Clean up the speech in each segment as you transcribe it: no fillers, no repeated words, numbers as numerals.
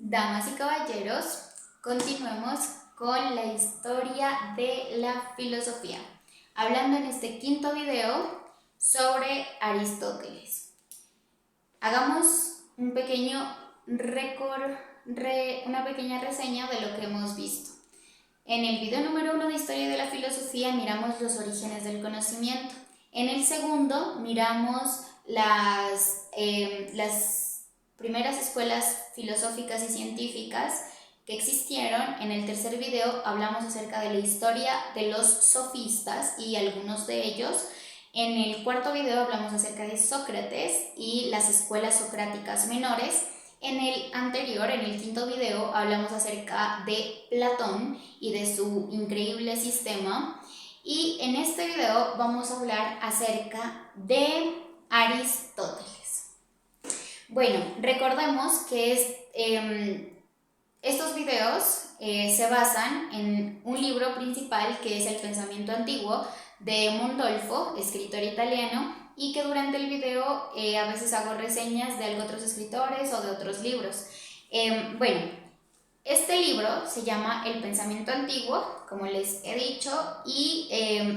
Damas y caballeros, continuemos con la historia de la filosofía, hablando en este quinto video sobre Aristóteles. Hagamos un pequeño una pequeña reseña de lo que hemos visto. En el video número 1 de Historia de la Filosofía miramos los orígenes del conocimiento. En el segundo miramos las primeras escuelas filosóficas y científicas que existieron. En el tercer video hablamos acerca de la historia de los sofistas y algunos de ellos. En el cuarto video hablamos acerca de Sócrates y las escuelas socráticas menores. En el anterior, en el quinto video, hablamos acerca de Platón y de su increíble sistema. Y en este video vamos a hablar acerca de Aristóteles. Bueno, recordemos que estos videos se basan en un libro principal que es El pensamiento antiguo de Mondolfo, escritor italiano, y que durante el video a veces hago reseñas de otros escritores o de otros libros. Bueno, este libro se llama El pensamiento antiguo, como les he dicho, y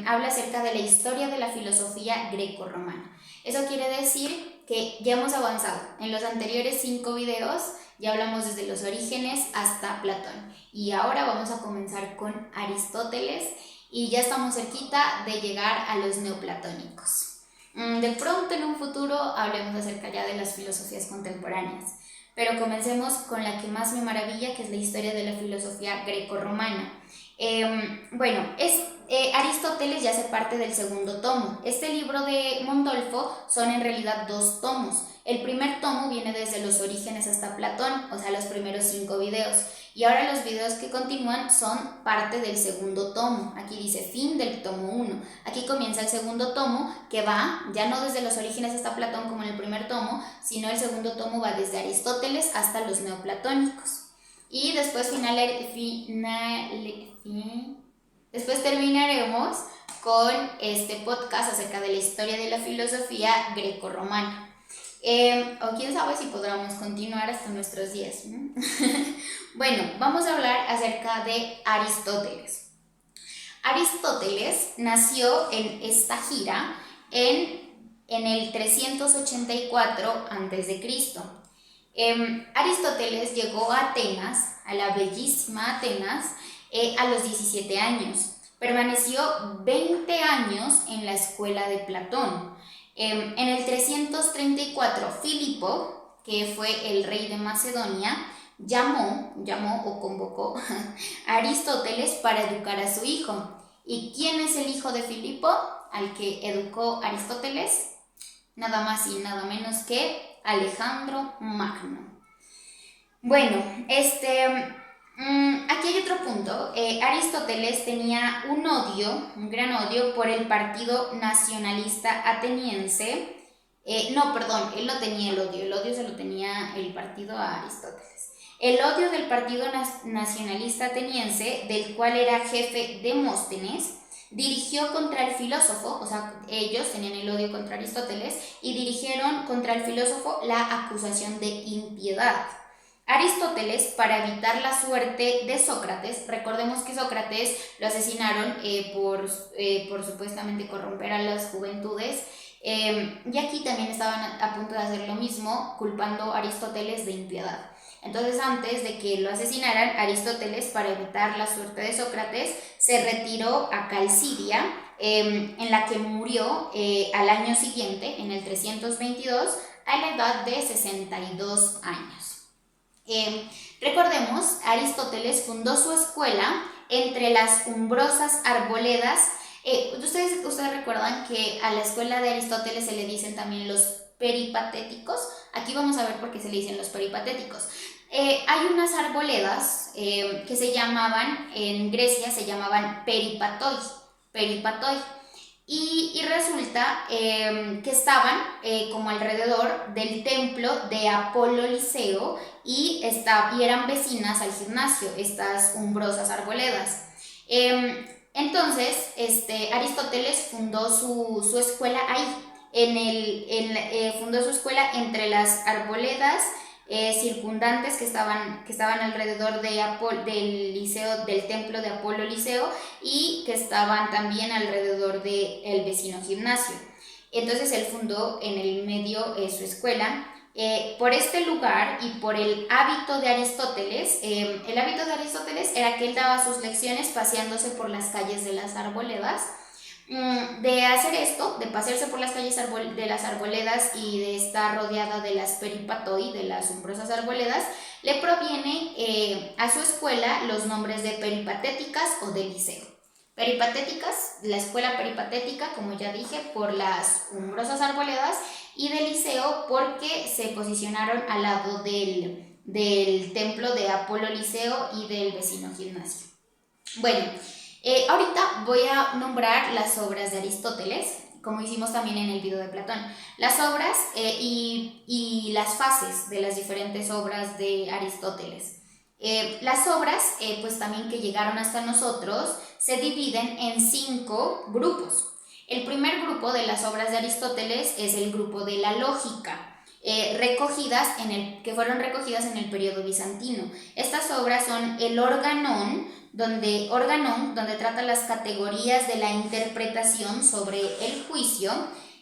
habla acerca de la historia de la filosofía grecorromana. Eso quiere decir que ya hemos avanzado. En los anteriores 5 videos ya hablamos desde los orígenes hasta Platón. Y ahora vamos a comenzar con Aristóteles y ya estamos cerquita de llegar a los neoplatónicos. De pronto en un futuro hablemos acerca ya de las filosofías contemporáneas. Pero comencemos con la que más me maravilla, que es la historia de la filosofía grecorromana. Aristóteles ya hace parte del segundo tomo. Este libro de Mondolfo son en realidad 2 tomos. El primer tomo viene desde los orígenes hasta Platón, o sea, los primeros 5 videos. Y ahora los videos que continúan son parte del segundo tomo. Aquí dice fin del tomo 1. Aquí comienza el segundo tomo, que va ya no desde los orígenes hasta Platón como en el primer tomo, sino el segundo tomo va desde Aristóteles hasta los neoplatónicos. Y después después terminaremos con este podcast acerca de la historia de la filosofía grecorromana. O quién sabe si podremos continuar hasta nuestros días, ¿no? Bueno, vamos a hablar acerca de Aristóteles. Aristóteles nació en Estagira en el 384 a.C. Aristóteles llegó a Atenas, a la bellísima Atenas, a los 17 años. Permaneció 20 años en la escuela de Platón. En el 334, Filipo, que fue el rey de Macedonia, llamó o convocó a Aristóteles para educar a su hijo. ¿Y quién es el hijo de Filipo, al que educó Aristóteles? Nada más y nada menos que Alejandro Magno. Bueno, aquí hay otro punto. Aristóteles tenía un gran odio por el partido nacionalista ateniense. Él no tenía el odio se lo tenía el partido a Aristóteles. El odio del partido nacionalista ateniense, del cual era jefe Demóstenes, dirigió contra el filósofo, o sea, ellos tenían el odio contra Aristóteles y dirigieron contra el filósofo la acusación de impiedad. Aristóteles, para evitar la suerte de Sócrates, recordemos que Sócrates lo asesinaron por supuestamente corromper a las juventudes, y aquí también estaban a punto de hacer lo mismo, culpando a Aristóteles de impiedad. Entonces, antes de que lo asesinaran, Aristóteles, para evitar la suerte de Sócrates, se retiró a Calcidia, en la que murió al año siguiente, en el 322, a la edad de 62 años. Recordemos, Aristóteles fundó su escuela entre las umbrosas arboledas. Ustedes recuerdan que a la escuela de Aristóteles se le dicen también los peripatéticos. Aquí vamos a ver por qué se le dicen los peripatéticos. Hay unas arboledas que se llamaban, en Grecia se llamaban peripatoi. Y resulta que estaban como alrededor del templo de Apolo Liceo y eran vecinas al gimnasio, estas umbrosas arboledas. Entonces, Aristóteles fundó su escuela ahí, fundó su escuela entre las arboledas circundantes que estaban alrededor del liceo, del templo de Apolo Liceo, y que estaban también alrededor del vecino gimnasio. Entonces él fundó en el medio su escuela. Por este lugar y por el hábito de Aristóteles, era que él daba sus lecciones paseándose por las calles de las arboledas. De hacer esto, de pasearse por las calles de las arboledas y de estar rodeada de las peripatoi, de las umbrosas arboledas, le proviene a su escuela los nombres de peripatéticas o de liceo. Peripatéticas, la escuela peripatética, como ya dije, por las umbrosas arboledas, y de liceo porque se posicionaron al lado del templo de Apolo Liceo y del vecino gimnasio. Bueno, ahorita voy a nombrar las obras de Aristóteles, como hicimos también en el video de Platón. Las obras y las fases de las diferentes obras de Aristóteles. Las obras, pues también que llegaron hasta nosotros, se dividen en 5 grupos. El primer grupo de las obras de Aristóteles es el grupo de la lógica, que fueron recogidas en el periodo bizantino. Estas obras son el Organón, donde trata las categorías de la interpretación sobre el juicio.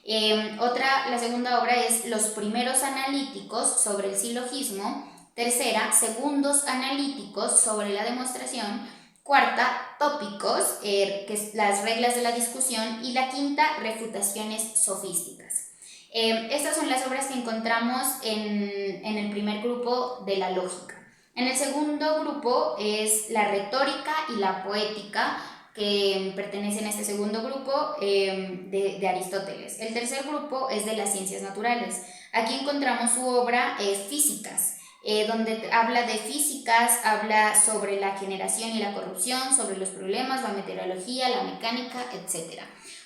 La segunda obra es Los primeros analíticos sobre el silogismo. Tercera, Segundos analíticos sobre la demostración. Cuarta, Tópicos, que es las reglas de la discusión. Y la quinta, Refutaciones sofísticas. Estas son las obras que encontramos en el primer grupo de la lógica. En el segundo grupo es la retórica y la poética, que pertenecen a este segundo grupo de Aristóteles. El tercer grupo es de las ciencias naturales. Aquí encontramos su obra Físicas, donde habla de físicas, habla sobre la generación y la corrupción, sobre los problemas, la meteorología, la mecánica, etc.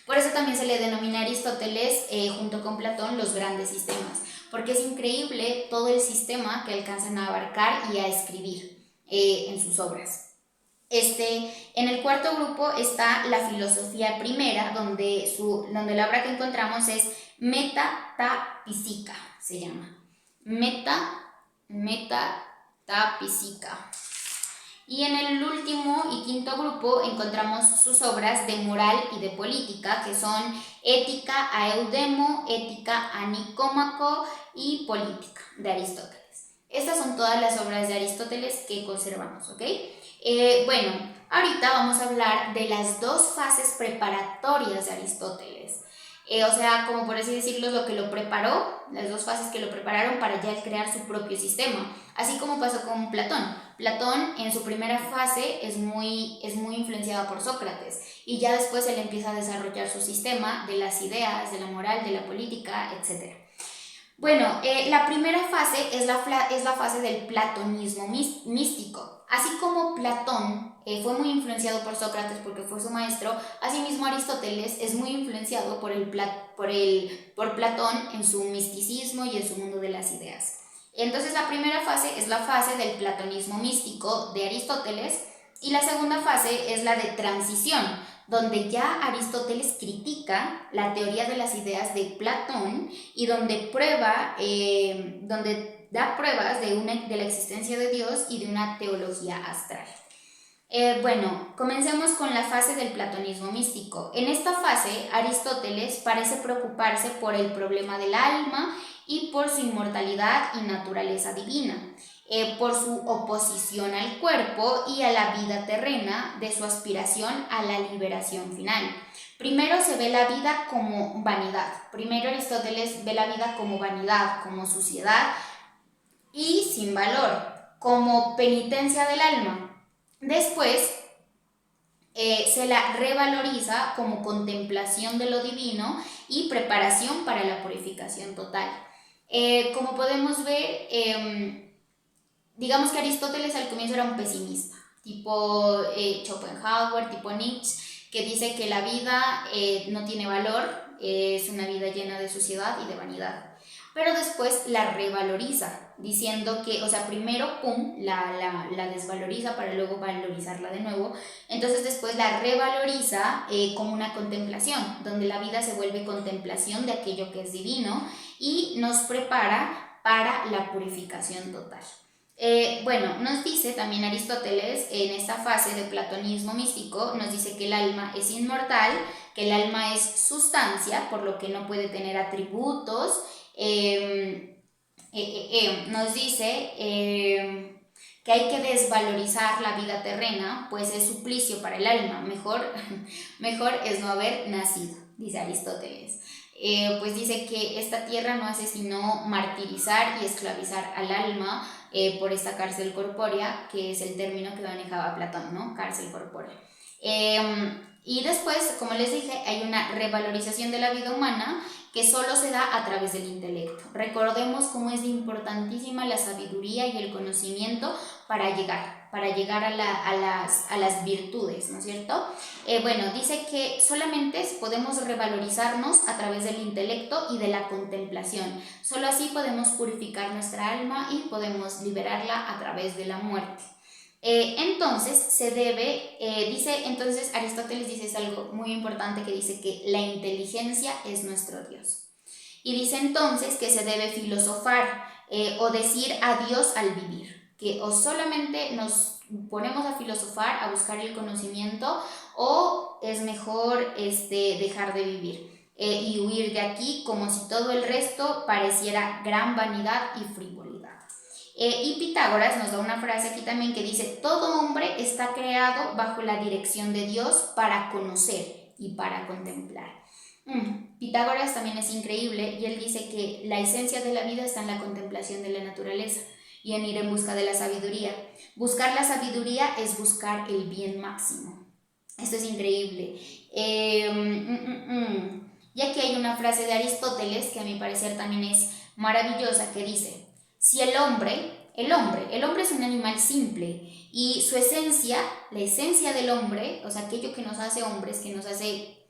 Por eso también se le denomina a Aristóteles, junto con Platón, los grandes sistemas, porque es increíble todo el sistema que alcanzan a abarcar y a escribir en sus obras. En el cuarto grupo está la filosofía primera, donde la obra que encontramos es Metapísica, se llama. Metapísica. Y en el último y quinto grupo encontramos sus obras de moral y de política, que son Ética a Eudemo, Ética a Nicómaco y Política de Aristóteles. Estas son todas las obras de Aristóteles que conservamos, ¿ok? Bueno, ahorita vamos a hablar de las 2 fases preparatorias de Aristóteles. O sea, como por así decirlo, lo que lo preparó, las 2 fases que lo prepararon para ya crear su propio sistema, así como pasó con Platón. Platón en su primera fase es muy influenciado por Sócrates, y ya después él empieza a desarrollar su sistema de las ideas, de la moral, de la política, etc. Bueno, la primera fase es la fase del platonismo místico. Así como Platón fue muy influenciado por Sócrates porque fue su maestro, asimismo Aristóteles es muy influenciado por Platón en su misticismo y en su mundo de las ideas. Entonces la primera fase es la fase del platonismo místico de Aristóteles, y la segunda fase es la de transición, donde ya Aristóteles critica la teoría de las ideas de Platón y donde da pruebas de la existencia de Dios y de una teología astral. Bueno, comencemos con la fase del platonismo místico. En esta fase, Aristóteles parece preocuparse por el problema del alma y por su inmortalidad y naturaleza divina, por su oposición al cuerpo y a la vida terrena, de su aspiración a la liberación final. Primero se ve la vida como vanidad. Primero Aristóteles ve la vida como vanidad, como suciedad y sin valor, como penitencia del alma. Después se la revaloriza como contemplación de lo divino y preparación para la purificación total. Como podemos ver, digamos que Aristóteles al comienzo era un pesimista, tipo Schopenhauer, tipo Nietzsche, que dice que la vida no tiene valor, es una vida llena de suciedad y de vanidad. Pero después la revaloriza, diciendo que, o sea, primero, la desvaloriza para luego valorizarla de nuevo. Entonces después la revaloriza como una contemplación, donde la vida se vuelve contemplación de aquello que es divino y nos prepara para la purificación total. Bueno, nos dice también Aristóteles en esta fase de platonismo místico, nos dice que el alma es inmortal, que el alma es sustancia, por lo que no puede tener atributos. Nos dice que hay que desvalorizar la vida terrena, pues es suplicio para el alma, mejor es no haber nacido, dice Aristóteles. Pues dice que esta tierra no hace sino martirizar y esclavizar al alma por esta cárcel corpórea, que es el término que manejaba Platón, ¿no? Cárcel corpórea. Y después, como les dije, hay una revalorización de la vida humana que solo se da a través del intelecto. Recordemos cómo es importantísima la sabiduría y el conocimiento para llegar a las virtudes, ¿no es cierto? Bueno, dice que solamente podemos revalorizarnos a través del intelecto y de la contemplación. Solo así podemos purificar nuestra alma y podemos liberarla a través de la muerte. Entonces Aristóteles dice es algo muy importante, que dice que la inteligencia es nuestro Dios. Y dice entonces que se debe filosofar o decir adiós al vivir, que o solamente nos ponemos a filosofar, a buscar el conocimiento, o es mejor dejar de vivir y huir de aquí como si todo el resto pareciera gran vanidad y frivolidad. Y Pitágoras nos da una frase aquí también que dice: todo hombre está creado bajo la dirección de Dios para conocer y para contemplar. Pitágoras también es increíble, y él dice que la esencia de la vida está en la contemplación de la naturaleza y en ir en busca de la sabiduría. Buscar la sabiduría es buscar el bien máximo. Esto es increíble. Y aquí hay una frase de Aristóteles que a mi parecer también es maravillosa, que dice: si el hombre es un animal simple, y su esencia, la esencia del hombre, o sea, aquello que nos hace hombres, que nos hace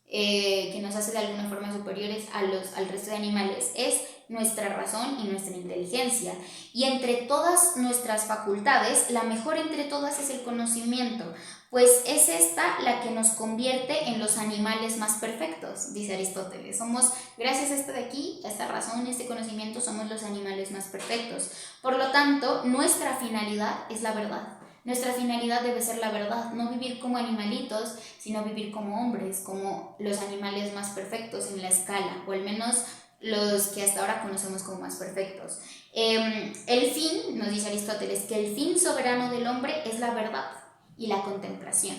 de alguna forma superiores al resto de animales, es nuestra razón y nuestra inteligencia. Y entre todas nuestras facultades, la mejor entre todas es el conocimiento, pues es esta la que nos convierte en los animales más perfectos, dice Aristóteles. Somos, gracias a esto de aquí, a esta razón, a este conocimiento, somos los animales más perfectos. Por lo tanto, nuestra finalidad es la verdad. Nuestra finalidad debe ser la verdad, no vivir como animalitos, sino vivir como hombres, como los animales más perfectos en la escala, o al menos los que hasta ahora conocemos como más perfectos. El fin, nos dice Aristóteles, que el fin soberano del hombre es la verdad y la contemplación.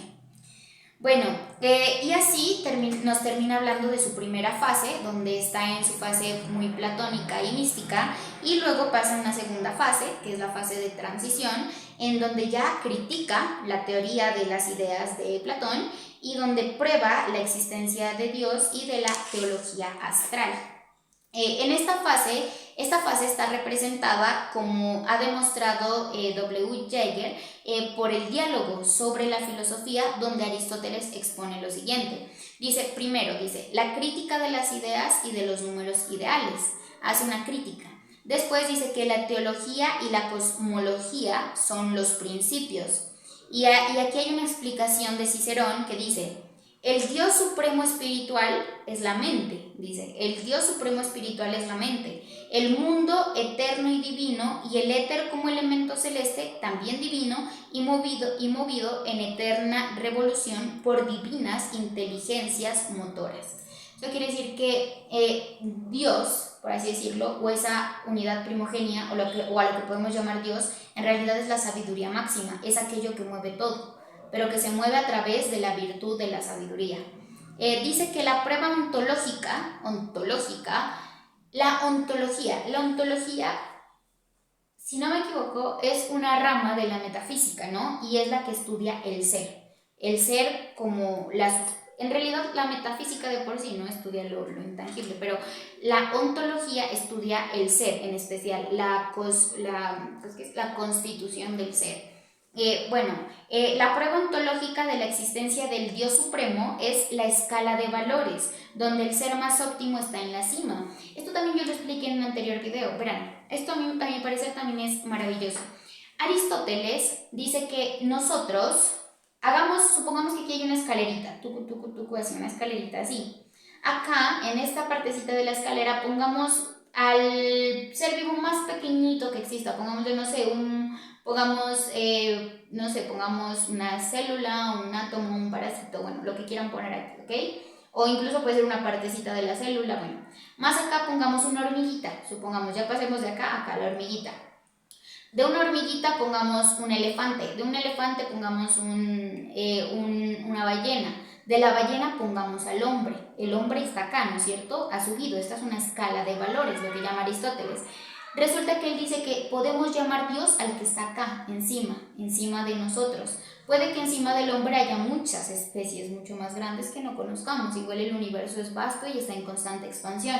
Bueno, y así nos termina hablando de su primera fase, donde está en su fase muy platónica y mística, y luego pasa a una segunda fase, que es la fase de transición, en donde ya critica la teoría de las ideas de Platón y donde prueba la existencia de Dios y de la teología astral. En esta fase está representada, como ha demostrado W. Jaeger, por el diálogo sobre la filosofía, donde Aristóteles expone lo siguiente. Primero dice, la crítica de las ideas y de los números ideales. Hace una crítica. Después dice que la teología y la cosmología son los principios. Y aquí hay una explicación de Cicerón que dice: el Dios supremo espiritual es la mente, dice, el Dios supremo espiritual es la mente, el mundo eterno y divino, y el éter como elemento celeste, también divino, y movido en eterna revolución por divinas inteligencias motoras. Eso quiere decir que Dios, por así decirlo, o esa unidad primogénea, o a lo que podemos llamar Dios, en realidad es la sabiduría máxima, es aquello que mueve todo, pero que se mueve a través de la virtud de la sabiduría. Dice que la prueba ontológica, la ontología, si no me equivoco, es una rama de la metafísica, ¿no? Y es la que estudia el ser como en realidad la metafísica de por sí no estudia lo intangible, pero la ontología estudia el ser, en especial la constitución del ser. La prueba ontológica de la existencia del Dios Supremo es la escala de valores, donde el ser más óptimo está en la cima. Esto también yo lo expliqué en un anterior video. Verán, esto a mí me parece también es maravilloso. Aristóteles dice que nosotros supongamos que aquí hay una escalerita, así, una escalerita así. Acá, en esta partecita de la escalera, pongamos al ser vivo más pequeñito que exista, pongámosle, no sé, pongamos una célula, un átomo, un parásito, bueno, lo que quieran poner aquí, ¿ok? O incluso puede ser una partecita de la célula, bueno. Más acá pongamos una hormiguita, supongamos, ya pasemos de acá a acá, la hormiguita. De una hormiguita pongamos un elefante, de un elefante pongamos una ballena, de la ballena pongamos al hombre. El hombre está acá, ¿no es cierto? Ha subido, esta es una escala de valores, lo que llama Aristóteles. Resulta que él dice que podemos llamar Dios al que está acá, encima de nosotros. Puede que encima del hombre haya muchas especies mucho más grandes que no conozcamos, igual el universo es vasto y está en constante expansión.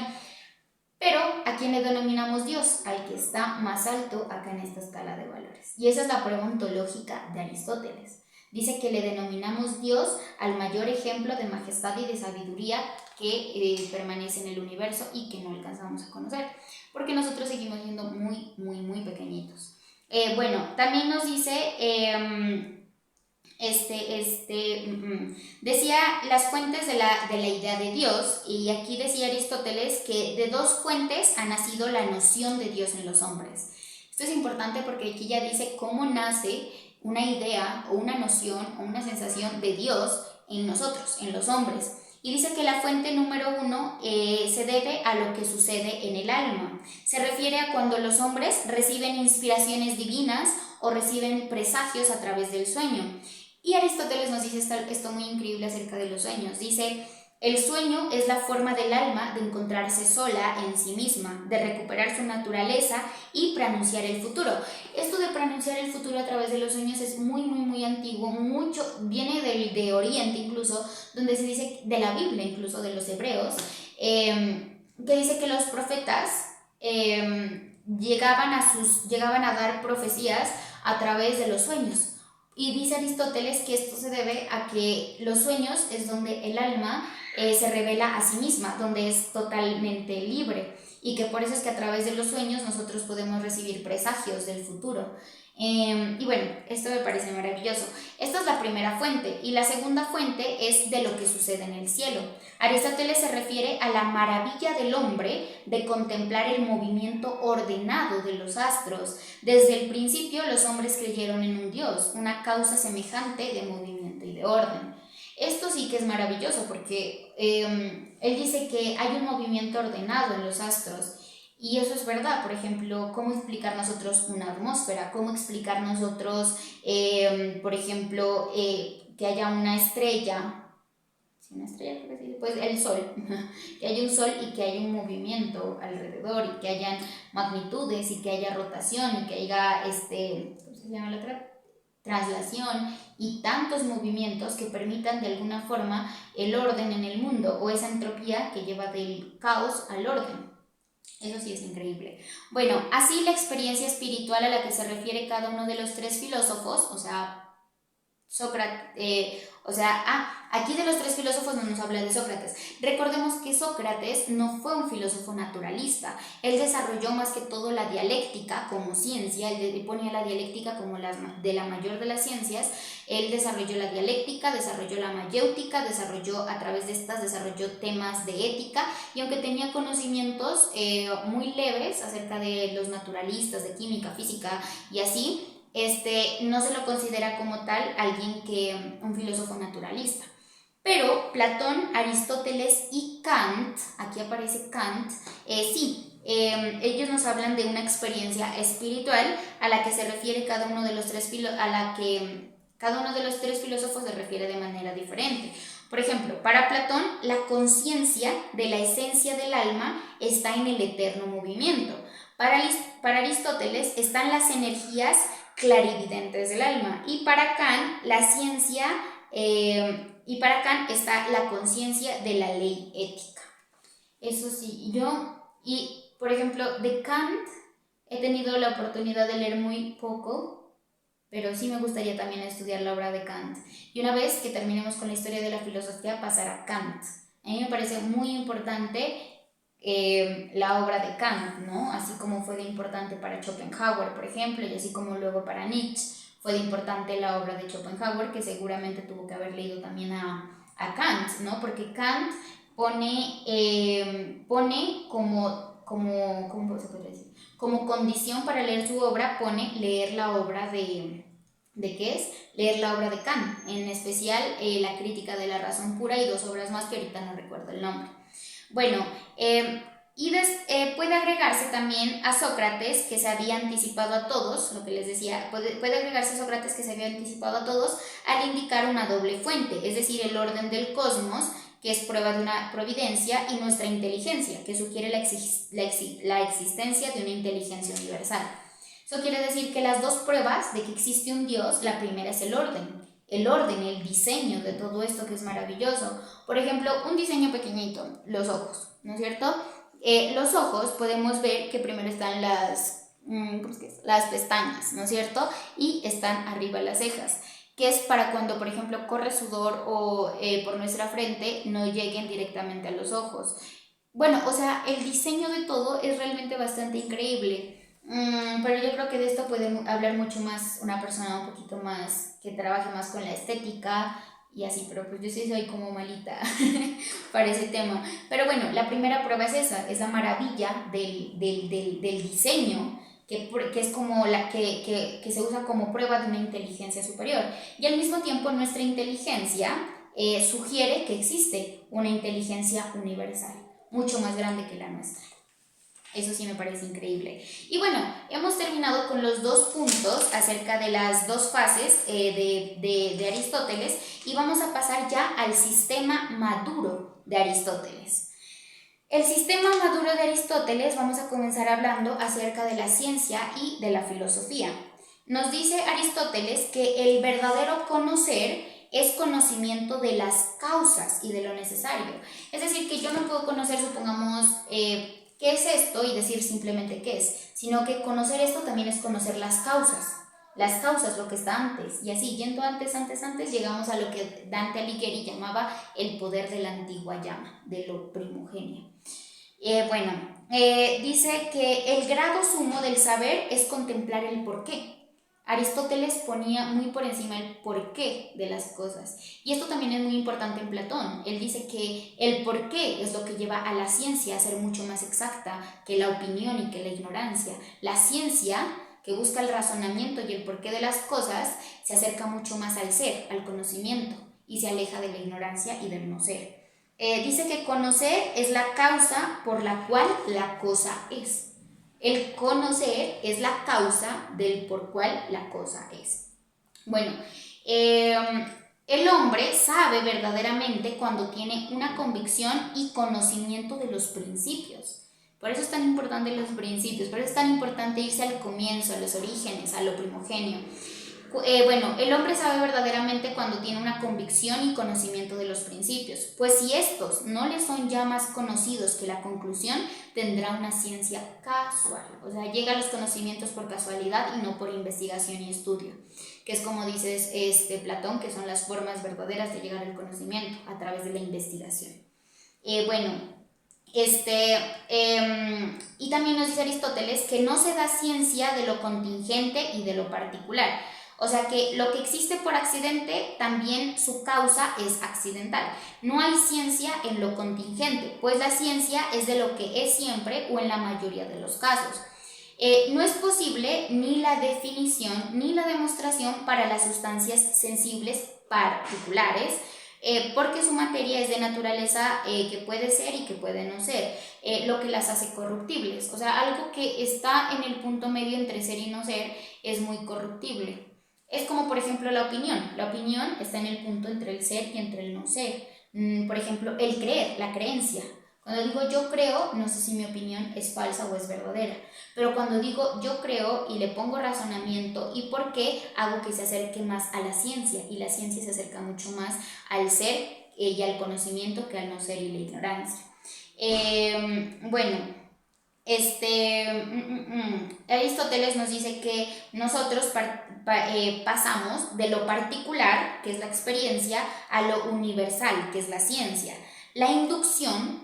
Pero ¿a quién le denominamos Dios? Al que está más alto acá en esta escala de valores. Y esa es la prueba ontológica de Aristóteles. Dice que le denominamos Dios al mayor ejemplo de majestad y de sabiduría que permanece en el universo y que no alcanzamos a conocer, porque nosotros seguimos siendo muy, muy, muy pequeñitos. Bueno, también nos dice... decía las fuentes de la idea de Dios, y aquí decía Aristóteles que de dos fuentes ha nacido la noción de Dios en los hombres. Esto es importante porque aquí ya dice cómo nace una idea o una noción o una sensación de Dios en nosotros, en los hombres. Y dice que la fuente número 1 se debe a lo que sucede en el alma. Se refiere a cuando los hombres reciben inspiraciones divinas o reciben presagios a través del sueño. Y Aristóteles nos dice esto muy increíble acerca de los sueños. Dice, el sueño es la forma del alma de encontrarse sola en sí misma, de recuperar su naturaleza y pronunciar el futuro. Esto de pronunciar el futuro a través de los sueños es muy, muy, muy antiguo, viene de Oriente incluso, donde se dice, de la Biblia incluso, de los hebreos, que dice que los profetas llegaban a dar profecías a través de los sueños. Y dice Aristóteles que esto se debe a que los sueños es donde el alma se revela a sí misma, donde es totalmente libre, y que por eso es que a través de los sueños nosotros podemos recibir presagios del futuro. Y bueno, esto me parece maravilloso. Esta es la primera fuente, y la segunda fuente es de lo que sucede en el cielo. Aristóteles se refiere a la maravilla del hombre de contemplar el movimiento ordenado de los astros. Desde el principio los hombres creyeron en un Dios, una causa semejante de movimiento y de orden. Esto sí que es maravilloso porque él dice que hay un movimiento ordenado en los astros. Y eso es verdad. Por ejemplo, ¿cómo explicar nosotros una atmósfera? ¿Cómo explicar nosotros, por ejemplo, que haya una estrella? Una estrella, creo que sí, pues el sol, que haya un sol y que haya un movimiento alrededor, y que hayan magnitudes y que haya rotación y que haya, ¿cómo se llama la otra? Traslación y tantos movimientos que permitan de alguna forma el orden en el mundo, o esa entropía que lleva del caos al orden. Eso sí es increíble. Bueno, así la experiencia espiritual a la que se refiere cada uno de los tres filósofos, o sea, Sócrates, aquí de los tres filósofos no nos habla de Sócrates. Recordemos que Sócrates no fue un filósofo naturalista. Él desarrolló más que todo la dialéctica como ciencia. Él ponía la dialéctica como de la mayor de las ciencias. Él desarrolló la dialéctica, desarrolló la mayéutica, a través de estas desarrolló temas de ética, y aunque tenía conocimientos muy leves acerca de los naturalistas, de química, física y así, no se lo considera como tal un filósofo naturalista. Pero Platón, Aristóteles y Kant, aquí aparece Kant, sí, ellos nos hablan de una experiencia espiritual a la que se refiere cada uno de los tres filósofos se refiere de manera diferente. Por ejemplo, para Platón, la conciencia de la esencia del alma está en el eterno movimiento. Para Aristóteles están las energías clarividentes del alma, y para Kant está la conciencia de la ley ética. Eso sí, por ejemplo, de Kant he tenido la oportunidad de leer muy poco, pero sí me gustaría también estudiar la obra de Kant, y una vez que terminemos con la historia de la filosofía pasar a Kant. A mí me parece muy importante la obra de Kant, ¿no? Así como fue de importante para Schopenhauer, por ejemplo, y así como luego para Nietzsche fue de importante la obra de Schopenhauer, que seguramente tuvo que haber leído también a Kant, ¿no? Porque Kant pone como ¿cómo se podría decir? Como condición para leer su obra pone leer la obra ¿de qué es? Leer la obra de Kant, en especial La crítica de la razón pura y dos obras más que ahorita no recuerdo el nombre. Bueno, puede agregarse también a Sócrates, que se había anticipado a todos, lo que les decía, puede agregarse a Sócrates, que se había anticipado a todos al indicar una doble fuente, es decir, el orden del cosmos, que es prueba de una providencia, y nuestra inteligencia, que sugiere la existencia de una inteligencia universal. Eso quiere decir que las dos pruebas de que existe un Dios, la primera es el orden, el diseño de todo esto que es maravilloso. Por ejemplo, un diseño pequeñito, los ojos, ¿no es cierto? Los ojos podemos ver que primero están las pestañas, ¿no es cierto? Y están arriba las cejas, que es para cuando, por ejemplo, corre sudor o por nuestra frente, no lleguen directamente a los ojos. Bueno, o sea, el diseño de todo es realmente bastante increíble. Pero yo creo que de esto puede hablar mucho más una persona un poquito más que trabaje más con la estética y así, pero pues yo sí soy como malita para ese tema. Pero bueno, la primera prueba es esa, es la maravilla del diseño, que es como que se usa como prueba de una inteligencia superior. Y al mismo tiempo nuestra inteligencia sugiere que existe una inteligencia universal, mucho más grande que la nuestra. Eso sí me parece increíble. Y bueno, hemos terminado con los dos puntos acerca de las dos fases de Aristóteles y vamos a pasar ya al sistema maduro de Aristóteles. El sistema maduro de Aristóteles, vamos a comenzar hablando acerca de la ciencia y de la filosofía. Nos dice Aristóteles que el verdadero conocer es conocimiento de las causas y de lo necesario. Es decir, que yo no puedo conocer, supongamos, ¿qué es esto? Y decir simplemente qué es, sino que conocer esto también es conocer las causas, lo que está antes, y así, yendo antes, llegamos a lo que Dante Alighieri llamaba el poder de la antigua llama, de lo primogenio. Dice que el grado sumo del saber es contemplar el porqué. Aristóteles ponía muy por encima el porqué de las cosas. Y esto también es muy importante en Platón. Él dice que el porqué es lo que lleva a la ciencia a ser mucho más exacta que la opinión y que la ignorancia. La ciencia, que busca el razonamiento y el porqué de las cosas, se acerca mucho más al ser, al conocimiento, y se aleja de la ignorancia y del no ser. Dice que conocer es la causa por la cual la cosa es. El conocer es la causa del por cual la cosa es. Bueno, el hombre sabe verdaderamente cuando tiene una convicción y conocimiento de los principios. Por eso es tan importante los principios, por eso es tan importante irse al comienzo, a los orígenes, a lo primogenio. El hombre sabe verdaderamente cuando tiene una convicción y conocimiento de los principios, pues si estos no le son ya más conocidos que la conclusión, tendrá una ciencia casual, o sea, llega a los conocimientos por casualidad y no por investigación y estudio, que es como dices Platón, que son las formas verdaderas de llegar al conocimiento a través de la investigación. Y también nos dice Aristóteles que no se da ciencia de lo contingente y de lo particular. O sea que lo que existe por accidente, también su causa es accidental. No hay ciencia en lo contingente, pues la ciencia es de lo que es siempre o en la mayoría de los casos. No es posible ni la definición ni la demostración para las sustancias sensibles particulares, porque su materia es de naturaleza que puede ser y que puede no ser, lo que las hace corruptibles. O sea, algo que está en el punto medio entre ser y no ser es muy corruptible. Es como, por ejemplo, la opinión. La opinión está en el punto entre el ser y entre el no ser. Por ejemplo, el creer, la creencia. Cuando digo yo creo, no sé si mi opinión es falsa o es verdadera. Pero cuando digo yo creo y le pongo razonamiento y por qué, hago que se acerque más a la ciencia. Y la ciencia se acerca mucho más al ser y al conocimiento que al no ser y la ignorancia. Aristóteles nos dice que nosotros pasamos de lo particular, que es la experiencia, a lo universal, que es la ciencia. La inducción,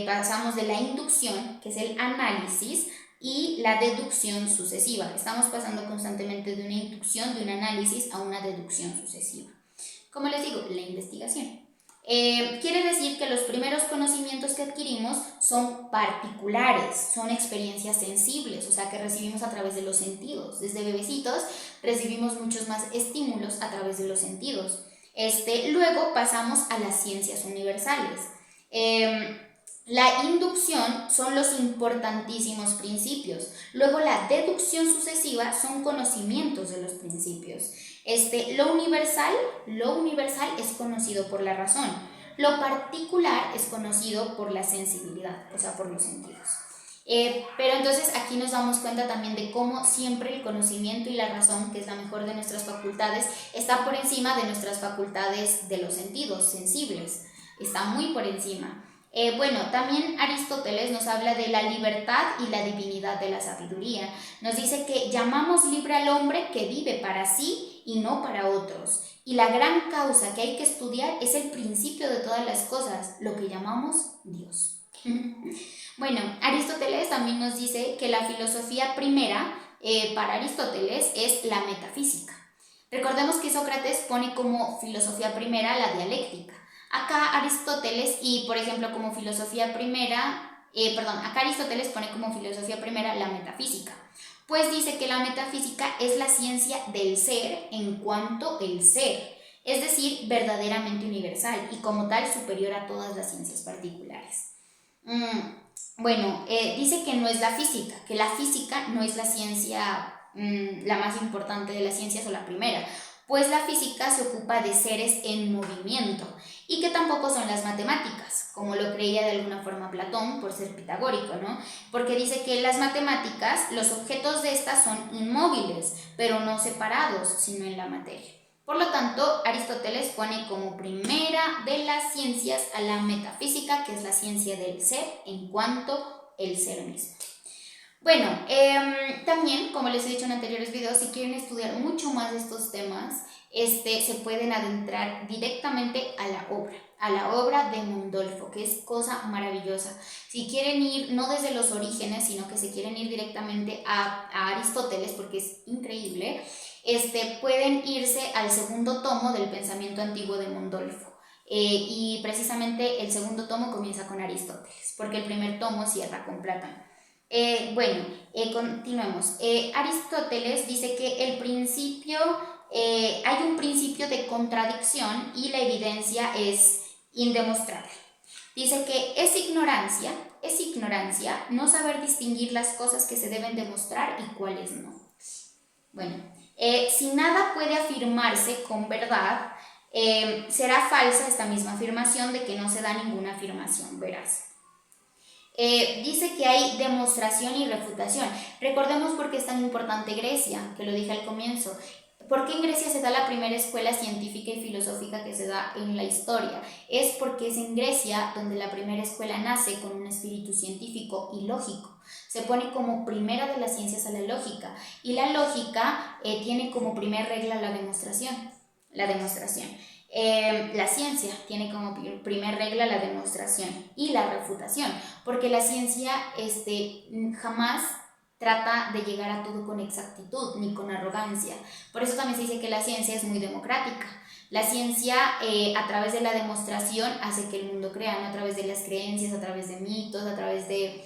pasamos de la inducción, que es el análisis, y la deducción sucesiva. Estamos pasando constantemente de una inducción, de un análisis, a una deducción sucesiva. Como les digo, la investigación. Quiere decir que los primeros conocimientos que adquirimos son particulares, son experiencias sensibles, o sea que recibimos a través de los sentidos. Desde bebecitos recibimos muchos más estímulos a través de los sentidos. Luego pasamos a las ciencias universales. La inducción son los importantísimos principios. Luego la deducción sucesiva son conocimientos de los principios. Lo universal es conocido por la razón. Lo particular es conocido por la sensibilidad, o sea, por los sentidos. Pero entonces aquí nos damos cuenta también de cómo siempre el conocimiento y la razón, que es la mejor de nuestras facultades, está por encima de nuestras facultades de los sentidos sensibles. Está muy por encima. También Aristóteles nos habla de la libertad y la divinidad de la sabiduría. Nos dice que llamamos libre al hombre que vive para sí y no para otros. Y la gran causa que hay que estudiar es el principio de todas las cosas, lo que llamamos Dios. Aristóteles también nos dice que la filosofía primera para Aristóteles es la metafísica. Recordemos que Sócrates pone como filosofía primera la dialéctica. Acá Aristóteles pone como filosofía primera la metafísica, pues dice que la metafísica es la ciencia del ser en cuanto el ser, es decir, verdaderamente universal y como tal superior a todas las ciencias particulares. Dice que no es la física, que la física no es la ciencia la más importante de las ciencias o la primera, pues la física se ocupa de seres en movimiento y que tampoco son las matemáticas, como lo creía de alguna forma Platón por ser pitagórico, ¿no? Porque dice que las matemáticas, los objetos de estas son inmóviles, pero no separados, sino en la materia. Por lo tanto, Aristóteles pone como primera de las ciencias a la metafísica, que es la ciencia del ser en cuanto el ser mismo. También, como les he dicho en anteriores videos, si quieren estudiar mucho más de estos temas, se pueden adentrar directamente a la obra de Mondolfo, que es cosa maravillosa. Si quieren ir, no desde los orígenes, sino que se quieren ir directamente a Aristóteles, porque es increíble, pueden irse al segundo tomo del pensamiento antiguo de Mondolfo. Y precisamente el segundo tomo comienza con Aristóteles, porque el primer tomo cierra con Platón. Continuemos. Aristóteles dice que hay un principio de contradicción y la evidencia es indemostrable. Dice que es ignorancia no saber distinguir las cosas que se deben demostrar y cuáles no. Si nada puede afirmarse con verdad, será falsa esta misma afirmación de que no se da ninguna afirmación veraz. Dice que hay demostración y refutación. Recordemos por qué es tan importante Grecia, que lo dije al comienzo. ¿Por qué en Grecia se da la primera escuela científica y filosófica que se da en la historia? Es porque es en Grecia donde la primera escuela nace con un espíritu científico y lógico. Se pone como primera de las ciencias a la lógica, y la lógica tiene como primer regla la demostración. La ciencia tiene como primer regla la demostración y la refutación, porque la ciencia jamás trata de llegar a todo con exactitud ni con arrogancia. Por eso también se dice que la ciencia es muy democrática. La ciencia a través de la demostración hace que el mundo crea, no a través de las creencias, a través de mitos, a través de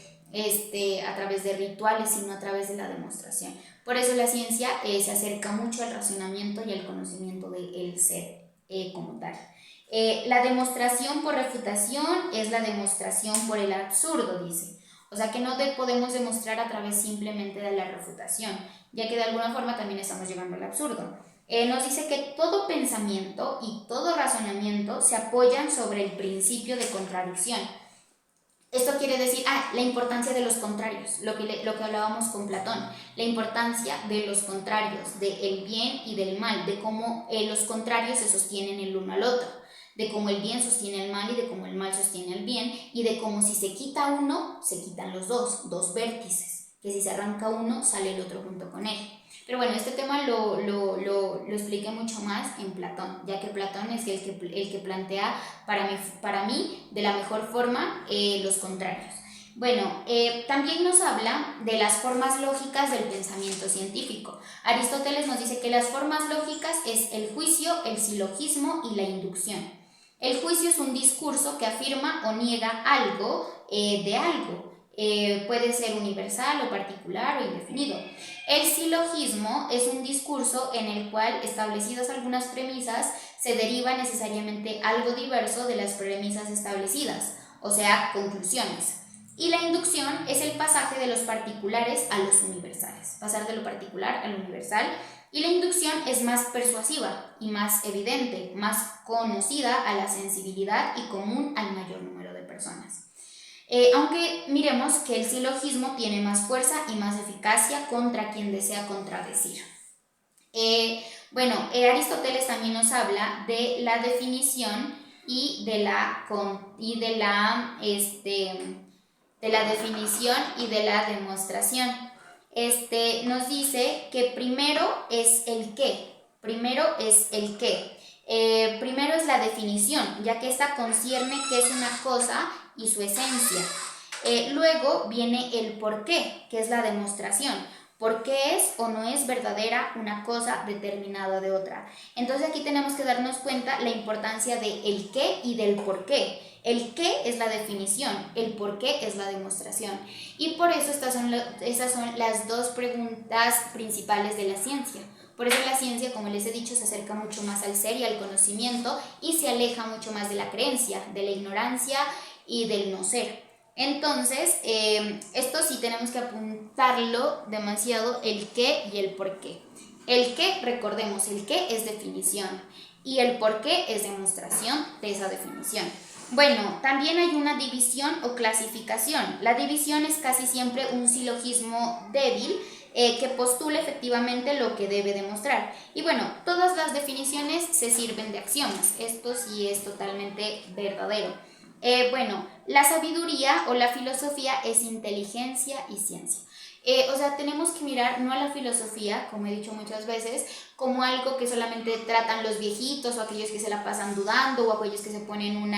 rituales, sino a través de la demostración. Por eso la ciencia se acerca mucho al razonamiento y al conocimiento del ser como tal. La demostración por refutación es la demostración por el absurdo, dice. O sea que no podemos demostrar a través simplemente de la refutación, ya que de alguna forma también estamos llegando al absurdo. Nos dice que todo pensamiento y todo razonamiento se apoyan sobre el principio de contradicción. Esto quiere decir, la importancia de los contrarios, lo que hablábamos con Platón, la importancia de los contrarios, del bien y del mal, de cómo los contrarios se sostienen el uno al otro, de cómo el bien sostiene el mal y de cómo el mal sostiene el bien, y de cómo si se quita uno, se quitan los dos vértices, que si se arranca uno, sale el otro junto con él. Pero bueno, este tema lo expliqué mucho más en Platón, ya que Platón es el que plantea para mí de la mejor forma los contrarios. También nos habla de las formas lógicas del pensamiento científico. Aristóteles nos dice que las formas lógicas es el juicio, el silogismo y la inducción. El juicio es un discurso que afirma o niega algo de algo. Puede ser universal o particular o indefinido. El silogismo es un discurso en el cual, establecidas algunas premisas, se deriva necesariamente algo diverso de las premisas establecidas, o sea, conclusiones. Y la inducción es el pasaje de los particulares a los universales, pasar de lo particular a lo universal. Y la inducción es más persuasiva y más evidente, más conocida a la sensibilidad y común al mayor número de personas. Aunque miremos que el silogismo tiene más fuerza y más eficacia contra quien desea contradecir. Aristóteles también nos habla de la definición y de la definición y de la demostración. Nos dice que primero es el qué. Primero es la definición, ya que esta concierne qué es una cosa y su esencia. Luego viene el por qué, que es la demostración. ¿Por qué es o no es verdadera una cosa determinada de otra? Entonces aquí tenemos que darnos cuenta la importancia de el qué y del por qué. El qué es la definición, el por qué es la demostración. Y por eso esas son las dos preguntas principales de la ciencia. Por eso la ciencia, como les he dicho, se acerca mucho más al ser y al conocimiento y se aleja mucho más de la creencia, de la ignorancia y del no ser. Entonces, esto sí tenemos que apuntarlo demasiado, el qué y el por qué. El qué, recordemos, el qué es definición y el por qué es demostración de esa definición. Bueno, también hay una división o clasificación. La división es casi siempre un silogismo débil que postula efectivamente lo que debe demostrar. Y bueno, todas las definiciones se sirven de axiomas. Esto sí es totalmente verdadero. La sabiduría o la filosofía es inteligencia y ciencia. Tenemos que mirar no a la filosofía, como he dicho muchas veces, como algo que solamente tratan los viejitos o aquellos que se la pasan dudando o aquellos que se ponen un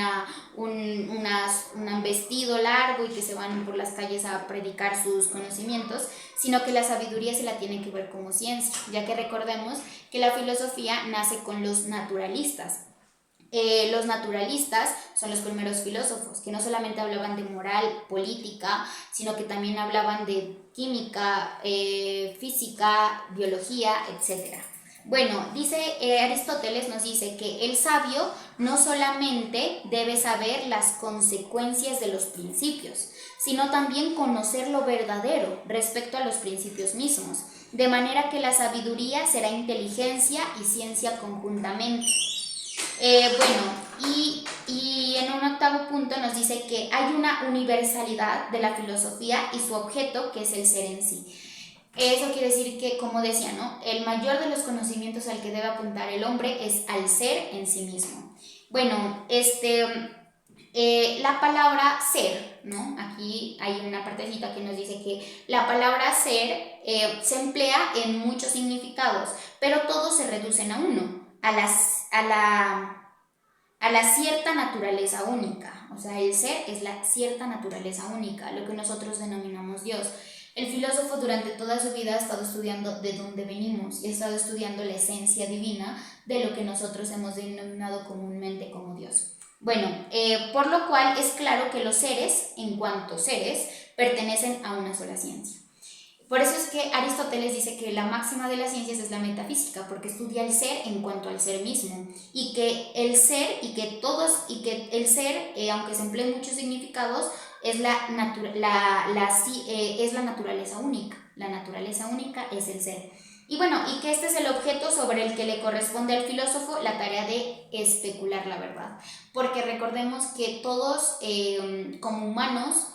vestido largo y que se van por las calles a predicar sus conocimientos, sino que la sabiduría se la tiene que ver como ciencia, ya que recordemos que la filosofía nace con los naturalistas. Los naturalistas son los primeros filósofos, que no solamente hablaban de moral, política, sino que también hablaban de química, física, biología, etc. Bueno, Aristóteles nos dice que el sabio no solamente debe saber las consecuencias de los principios, sino también conocer lo verdadero respecto a los principios mismos, de manera que la sabiduría será inteligencia y ciencia conjuntamente. Y en un octavo punto nos dice que hay una universalidad de la filosofía y su objeto, que es el ser en sí. Eso quiere decir que, como decía, ¿no?, el mayor de los conocimientos al que debe apuntar el hombre es al ser en sí mismo. Bueno, la palabra ser, ¿no? Aquí hay una partecita que nos dice que la palabra ser se emplea en muchos significados, pero todos se reducen a uno, a la cierta naturaleza única. O sea, el ser es la cierta naturaleza única, lo que nosotros denominamos Dios. El filósofo durante toda su vida ha estado estudiando de dónde venimos y ha estado estudiando la esencia divina de lo que nosotros hemos denominado comúnmente como Dios. Bueno, por lo cual es claro que los seres, en cuanto seres, pertenecen a una sola ciencia. Por eso es que Aristóteles dice que la máxima de las ciencias es la metafísica, porque estudia el ser en cuanto al ser mismo, y que el ser, aunque se empleen muchos significados, es la naturaleza única. La naturaleza única es el ser. Y bueno, y que este es el objeto sobre el que le corresponde al filósofo la tarea de especular la verdad. Porque recordemos que todos, como humanos,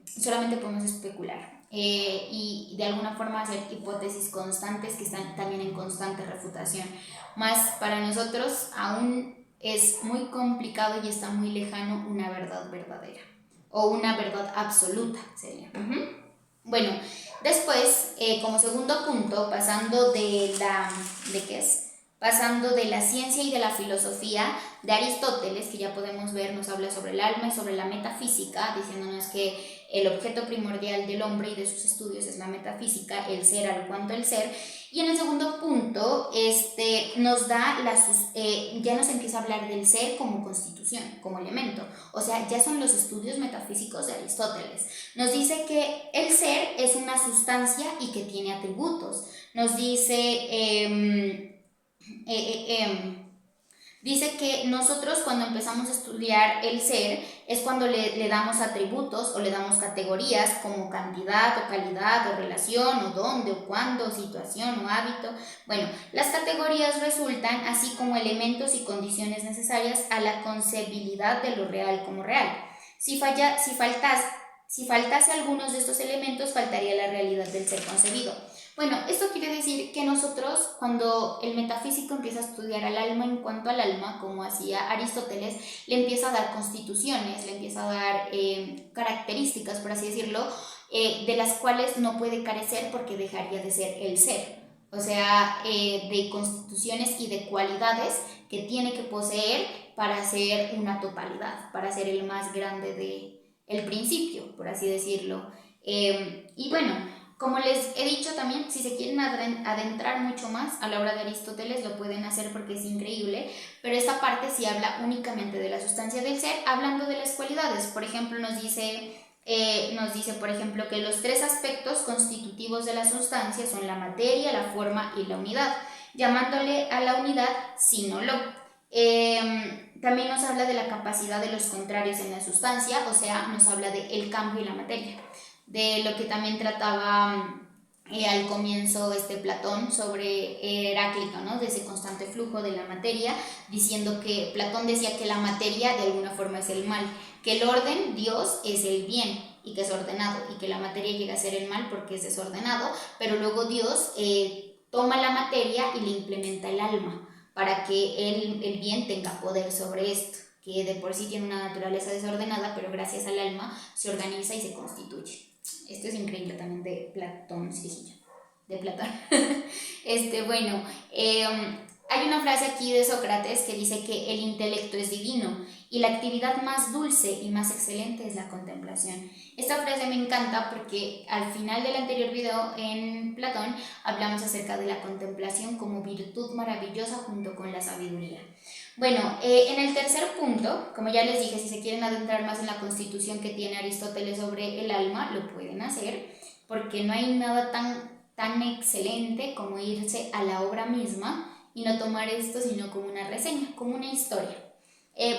solamente podemos especular. Y de alguna forma hacer hipótesis constantes que están también en constante refutación. Más para nosotros aún es muy complicado y está muy lejano una verdad verdadera o una verdad absoluta sería. Bueno, después, como segundo punto, pasando de la ciencia y de la filosofía de Aristóteles, que ya podemos ver, nos habla sobre el alma y sobre la metafísica, diciéndonos que el objeto primordial del hombre y de sus estudios es la metafísica, el ser al cuanto el ser. Y en el segundo punto ya nos empieza a hablar del ser como constitución, como elemento. O sea, ya son los estudios metafísicos de Aristóteles. Nos dice que el ser es una sustancia y que tiene atributos. Nos dice... Dice que nosotros cuando empezamos a estudiar el ser es cuando le damos atributos o le damos categorías como cantidad o calidad o relación o dónde o cuándo o situación o hábito. Bueno, las categorías resultan así como elementos y condiciones necesarias a la concebibilidad de lo real como real. Si faltase algunos de estos elementos, faltaría la realidad del ser concebido. Bueno, esto quiere decir que nosotros, cuando el metafísico empieza a estudiar al alma en cuanto al alma, como hacía Aristóteles, le empieza a dar constituciones, le empieza a dar características, por así decirlo, de las cuales no puede carecer porque dejaría de ser el ser. O sea, de constituciones y de cualidades que tiene que poseer para ser una totalidad, para ser el más grande del principio, por así decirlo. Y bueno, como les he dicho también, si se quieren adentrar mucho más a la obra de Aristóteles, lo pueden hacer porque es increíble, pero esta parte sí habla únicamente de la sustancia del ser, hablando de las cualidades. Por ejemplo, nos dice, por ejemplo, que los tres aspectos constitutivos de la sustancia son la materia, la forma y la unidad, llamándole a la unidad sinolo. También nos habla de la capacidad de los contrarios en la sustancia, o sea, nos habla de el cambio y la materia, de lo que también trataba al comienzo Platón sobre Heráclito, ¿no? De ese constante flujo de la materia, diciendo que Platón decía que la materia de alguna forma es el mal, que el orden, Dios, es el bien y que es ordenado, y que la materia llega a ser el mal porque es desordenado, pero luego Dios toma la materia y le implementa el alma para que el bien tenga poder sobre esto, que de por sí tiene una naturaleza desordenada, pero gracias al alma se organiza y se constituye. Esto es increíble también de Platón, sí, de Platón. Bueno, hay una frase aquí de Sócrates que dice que el intelecto es divino y la actividad más dulce y más excelente es la contemplación. Esta frase me encanta porque al final del anterior video en Platón hablamos acerca de la contemplación como virtud maravillosa junto con la sabiduría. Bueno, en el tercer punto, como ya les dije, si se quieren adentrar más en la constitución que tiene Aristóteles sobre el alma, lo pueden hacer, porque no hay nada tan excelente como irse a la obra misma y no tomar esto sino como una reseña, como una historia.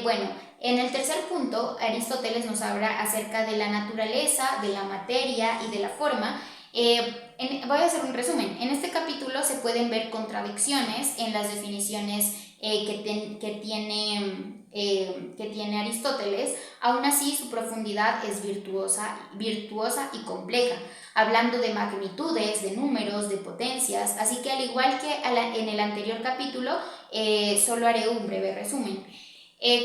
Bueno, en el tercer punto, Aristóteles nos habla acerca de la naturaleza, de la materia y de la forma. Voy a hacer un resumen. En este capítulo se pueden ver contradicciones en las definiciones que tiene Aristóteles. Aún así, su profundidad es virtuosa y compleja, hablando de magnitudes, de números, de potencias. Así que al igual que en el anterior capítulo, solo haré un breve resumen.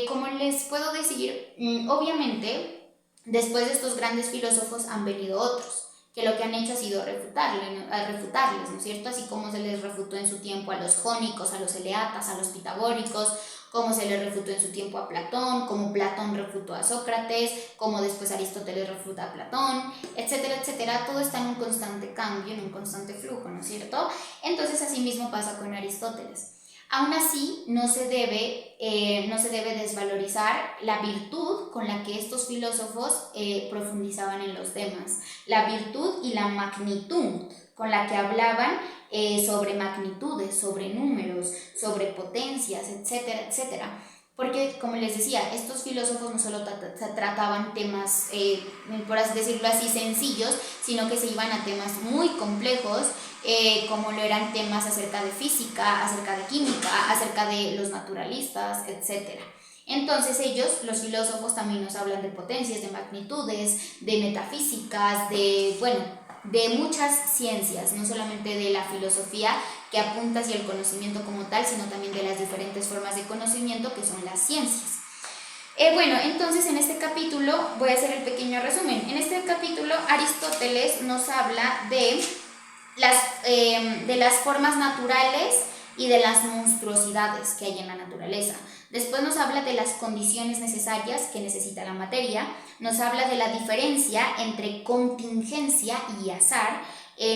Como les puedo decir, obviamente, después de estos grandes filósofos han venido otros, que lo que han hecho ha sido refutarles, ¿no es cierto? Así como se les refutó en su tiempo a los jónicos, a los eleatas, a los pitagóricos, como se les refutó en su tiempo a Platón, como Platón refutó a Sócrates, como después Aristóteles refuta a Platón, etcétera, etcétera. Todo está en un constante cambio, en un constante flujo, ¿no es cierto? Entonces, así mismo pasa con Aristóteles. Aún así, no se debe desvalorizar la virtud con la que estos filósofos profundizaban en los temas, la virtud y la magnitud con la que hablaban sobre magnitudes, sobre números, sobre potencias, etcétera, etcétera. Porque, como les decía, estos filósofos no solo trataban temas, por así decirlo así, sencillos, sino que se iban a temas muy complejos, como lo eran temas acerca de física, acerca de química, acerca de los naturalistas, etc. Entonces ellos, los filósofos, también nos hablan de potencias, de magnitudes, de metafísicas, de muchas ciencias, no solamente de la filosofía que apunta hacia el conocimiento como tal, sino también de las diferentes formas de conocimiento que son las ciencias. Entonces en este capítulo voy a hacer el pequeño resumen. En este capítulo Aristóteles nos habla de las formas naturales y de las monstruosidades que hay en la naturaleza. Después nos habla de las condiciones necesarias que necesita la materia, nos habla de la diferencia entre contingencia y azar,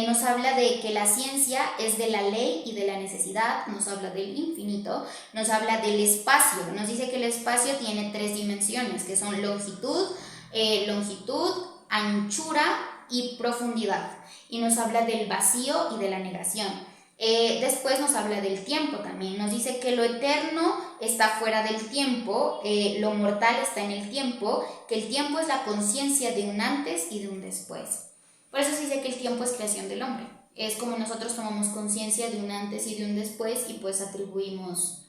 nos habla de que la ciencia es de la ley y de la necesidad, nos habla del infinito, nos habla del espacio, nos dice que el espacio tiene 3 dimensiones, que son longitud, anchura y profundidad, y nos habla del vacío y de la negación. Después nos habla del tiempo también, nos dice que lo eterno está fuera del tiempo, lo mortal está en el tiempo, que el tiempo es la conciencia de un antes y de un después. Por eso se dice que el tiempo es creación del hombre, es como nosotros tomamos conciencia de un antes y de un después y pues atribuimos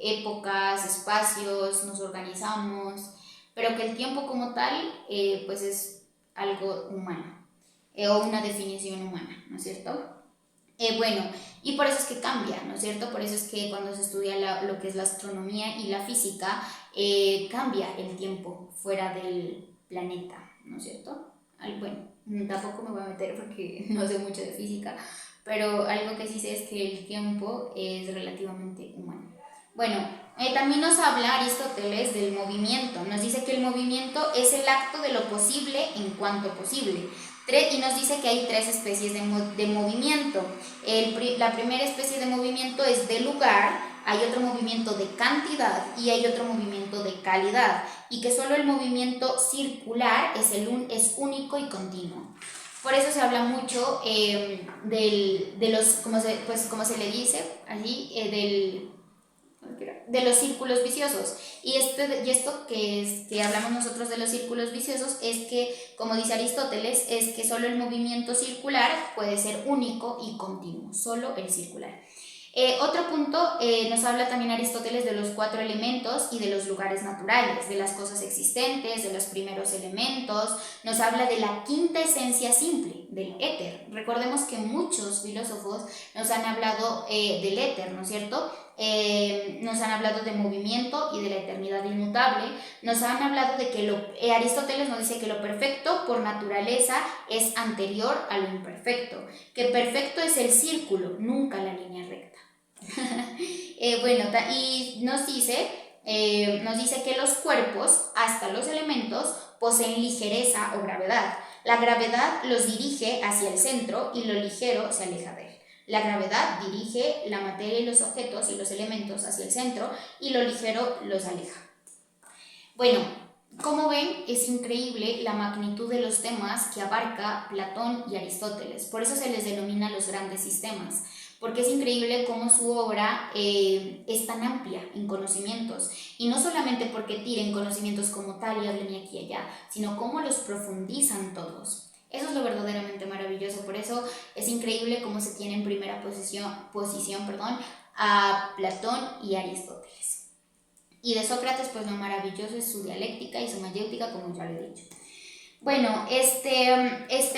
épocas, espacios, nos organizamos, pero que el tiempo como tal pues es algo humano. O una definición humana, ¿no es cierto? Bueno, y por eso es que cambia, ¿no es cierto? Por eso es que cuando se estudia lo que es la astronomía y la física, cambia el tiempo fuera del planeta, ¿no es cierto? Bueno, tampoco me voy a meter porque no sé mucho de física, pero algo que sí sé es que el tiempo es relativamente humano. Bueno, también nos habla Aristóteles del movimiento. Nos dice que el movimiento es el acto de lo posible en cuanto posible. Y nos dice que hay 3 especies de movimiento. La primera especie de movimiento es de lugar, hay otro movimiento de cantidad y hay otro movimiento de calidad. Y que solo el movimiento circular es único y continuo. Por eso se habla mucho de los, como se le dice allí, de los círculos viciosos. Y esto que hablamos nosotros de los círculos viciosos es que, como dice Aristóteles, es que solo el movimiento circular puede ser único y continuo, solo el circular. Otro punto, nos habla también Aristóteles de los 4 elementos y de los lugares naturales, de las cosas existentes, de los primeros elementos, nos habla de la quinta esencia simple, del éter. Recordemos que muchos filósofos nos han hablado del éter, ¿no es cierto? Nos han hablado de movimiento y de la eternidad inmutable, nos han hablado de que Aristóteles nos dice que lo perfecto por naturaleza es anterior a lo imperfecto, que perfecto es el círculo, nunca la línea recta. Bueno, y nos dice que los cuerpos, hasta los elementos, poseen ligereza o gravedad. La gravedad los dirige hacia el centro y lo ligero se aleja de él. La gravedad dirige la materia y los objetos y los elementos hacia el centro y lo ligero los aleja. Bueno, como ven, es increíble la magnitud de los temas que abarca Platón y Aristóteles. Por eso se les denomina los grandes sistemas, porque es increíble cómo su obra es tan amplia en conocimientos, y no solamente porque tiren conocimientos como tal y hablen aquí y allá, sino cómo los profundizan todos. Eso es lo verdaderamente maravilloso, por eso es increíble cómo se tiene en primera posición a Platón y Aristóteles. Y de Sócrates, pues lo maravilloso es su dialéctica y su mayéutica, como ya lo he dicho. Bueno,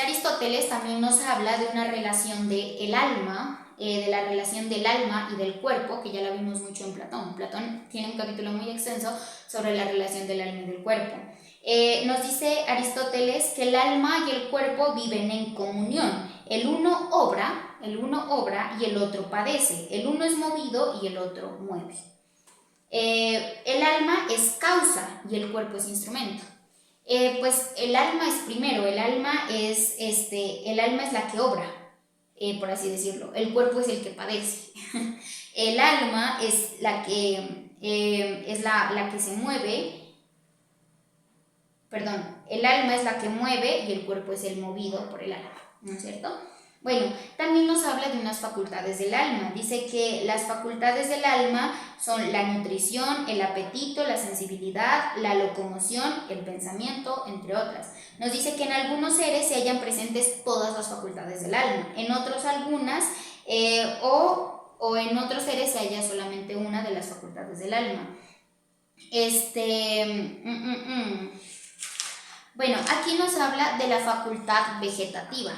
Aristóteles también nos habla de una relación de la relación del alma y del cuerpo, que ya la vimos mucho en Platón. Platón tiene un capítulo muy extenso sobre la relación del alma y del cuerpo. Nos dice Aristóteles que el alma y el cuerpo viven en comunión. El uno obra y el otro padece. El uno es movido y el otro mueve. El alma es causa y el cuerpo es instrumento. Pues el alma es primero, el alma es la que obra, por así decirlo. El cuerpo es el que padece. El alma es la que se mueve. El alma es la que mueve y el cuerpo es el movido por el alma, ¿no es cierto? Bueno, también nos habla de unas facultades del alma. Dice que las facultades del alma son la nutrición, el apetito, la sensibilidad, la locomoción, el pensamiento, entre otras. Nos dice que en algunos seres se hallan presentes todas las facultades del alma, en otros algunas, o en otros seres se halla solamente una de las facultades del alma. Bueno, aquí nos habla de la facultad vegetativa,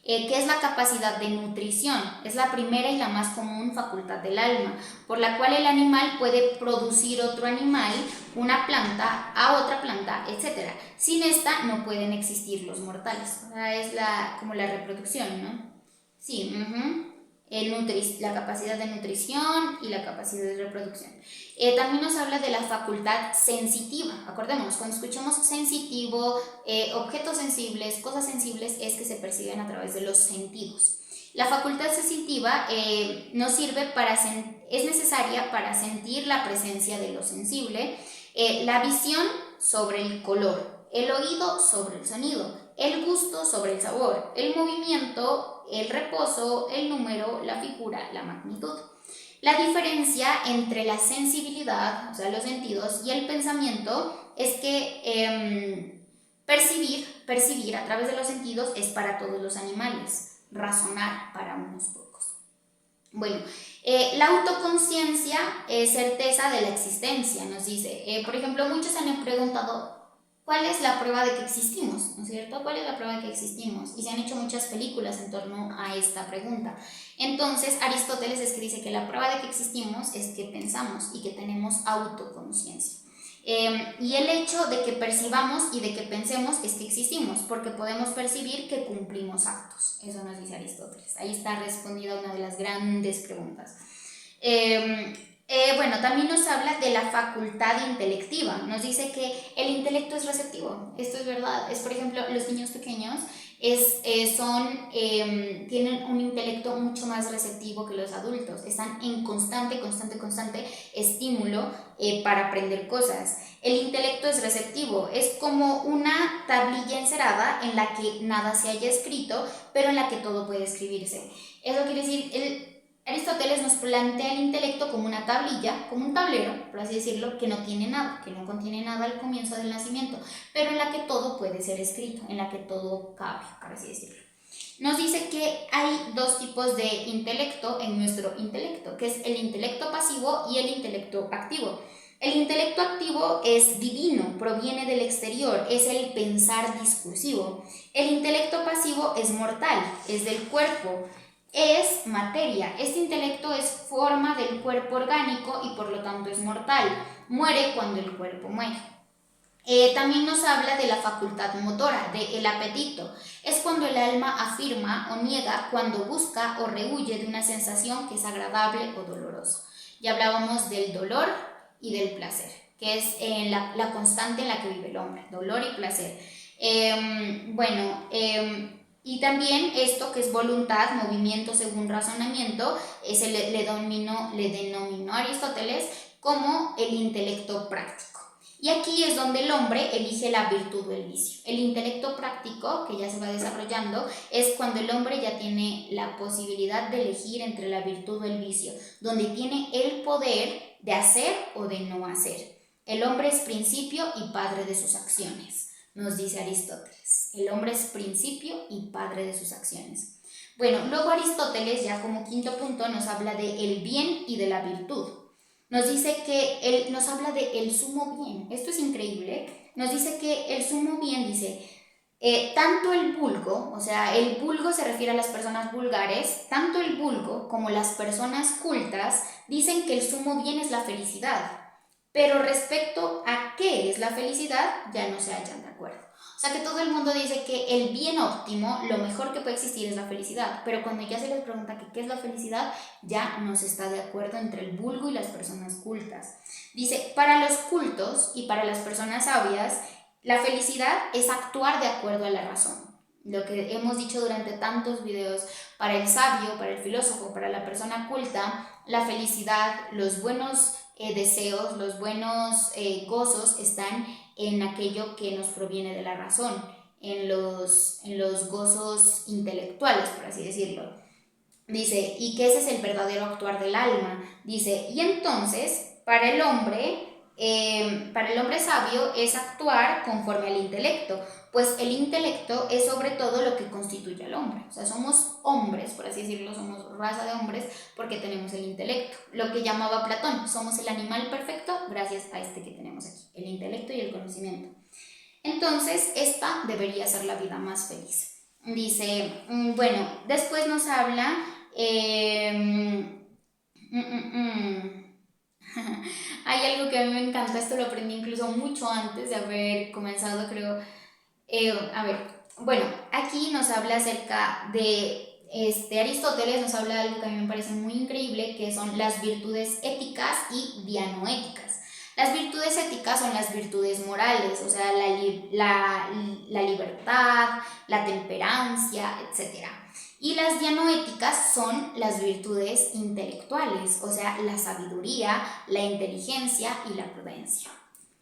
que es la capacidad de nutrición. Es la primera y la más común facultad del alma, por la cual el animal puede producir otro animal, una planta a otra planta, etc. Sin esta no pueden existir los mortales. O sea, es como la reproducción, ¿no? Sí. la capacidad de nutrición y la capacidad de reproducción. También nos habla de la facultad sensitiva. Acordémonos, cuando escuchamos sensitivo, objetos sensibles, cosas sensibles, es que se perciben a través de los sentidos. La facultad sensitiva nos sirve es necesaria para sentir la presencia de lo sensible, la visión sobre el color, el oído sobre el sonido, el gusto sobre el sabor, el movimiento, el reposo, el número, la figura, la magnitud. La diferencia entre la sensibilidad, o sea, los sentidos, y el pensamiento es que percibir a través de los sentidos es para todos los animales, razonar para unos pocos. Bueno, la autoconciencia es certeza de la existencia, nos dice. Por ejemplo, muchos han preguntado, ¿cuál es la prueba de que existimos? ¿No es cierto? ¿Cuál es la prueba de que existimos? Y se han hecho muchas películas en torno a esta pregunta. Entonces, Aristóteles es que dice que la prueba de que existimos es que pensamos y que tenemos autoconciencia. Y el hecho de que percibamos y de que pensemos es que existimos, porque podemos percibir que cumplimos actos. Eso nos dice Aristóteles. Ahí está respondida una de las grandes preguntas. Bueno, también nos habla de la facultad intelectiva. Nos dice que el intelecto es receptivo. Esto es verdad. Es, por ejemplo, los niños pequeños tienen un intelecto mucho más receptivo que los adultos. Están en constante estímulo para aprender cosas. El intelecto es receptivo. Es como una tablilla encerada en la que nada se haya escrito, pero en la que todo puede escribirse. Eso quiere decir, Aristóteles nos plantea el intelecto como una tablilla, como un tablero, por así decirlo, que no tiene nada, que no contiene nada al comienzo del nacimiento, pero en la que todo puede ser escrito, en la que todo cabe, por así decirlo. Nos dice que hay dos tipos de intelecto en nuestro intelecto, que es el intelecto pasivo y el intelecto activo. El intelecto activo es divino, proviene del exterior, es el pensar discursivo. El intelecto pasivo es mortal, es del cuerpo, es materia. Este intelecto es forma del cuerpo orgánico y por lo tanto es mortal. Muere cuando el cuerpo muere. También nos habla de la facultad motora, del apetito. Es cuando el alma afirma o niega, cuando busca o rehuye de una sensación que es agradable o dolorosa. Ya hablábamos del dolor y del placer, que es la constante en la que vive el hombre, dolor y placer. Y también esto que es voluntad, movimiento según razonamiento, le denominó Aristóteles como el intelecto práctico. Y aquí es donde el hombre elige la virtud o el vicio. El intelecto práctico, que ya se va desarrollando, es cuando el hombre ya tiene la posibilidad de elegir entre la virtud o el vicio, donde tiene el poder de hacer o de no hacer. El hombre es principio y padre de sus acciones, nos dice Aristóteles. El hombre es principio y padre de sus acciones. Bueno, luego Aristóteles, ya como quinto punto, nos habla de el bien y de la virtud. Nos dice que él nos habla de el sumo bien. Esto es increíble. Nos dice que el sumo bien, dice, tanto el vulgo, o sea, el vulgo se refiere a las personas vulgares, tanto el vulgo como las personas cultas dicen que el sumo bien es la felicidad. Pero respecto a qué es la felicidad, ya no se hallan de acuerdo. O sea que todo el mundo dice que el bien óptimo, lo mejor que puede existir es la felicidad, pero cuando ya se les pregunta qué es la felicidad, ya no se está de acuerdo entre el vulgo y las personas cultas. Dice, para los cultos y para las personas sabias, la felicidad es actuar de acuerdo a la razón. Lo que hemos dicho durante tantos videos, para el sabio, para el filósofo, para la persona culta, la felicidad, los buenos deseos, los buenos gozos están en aquello que nos proviene de la razón, en los gozos intelectuales, por así decirlo. Dice, y que ese es el verdadero actuar del alma. Dice, y entonces, para el hombre sabio es actuar conforme al intelecto, pues el intelecto es sobre todo lo que constituye al hombre. O sea, somos hombres, por así decirlo, somos raza de hombres porque tenemos el intelecto. Lo que llamaba Platón, somos el animal perfecto gracias a este que tenemos aquí, el intelecto y el conocimiento. Entonces, esta debería ser la vida más feliz. Dice, bueno, después nos habla... Hay algo que a mí me encanta, esto lo aprendí incluso mucho antes de haber comenzado, creo. Bueno, aquí nos habla acerca de Aristóteles nos habla de algo que a mí me parece muy increíble, que son las virtudes éticas y dianoéticas. Las virtudes éticas son las virtudes morales, o sea, la libertad, la temperancia, etc. Y las dianoéticas son las virtudes intelectuales, o sea, la sabiduría, la inteligencia y la prudencia.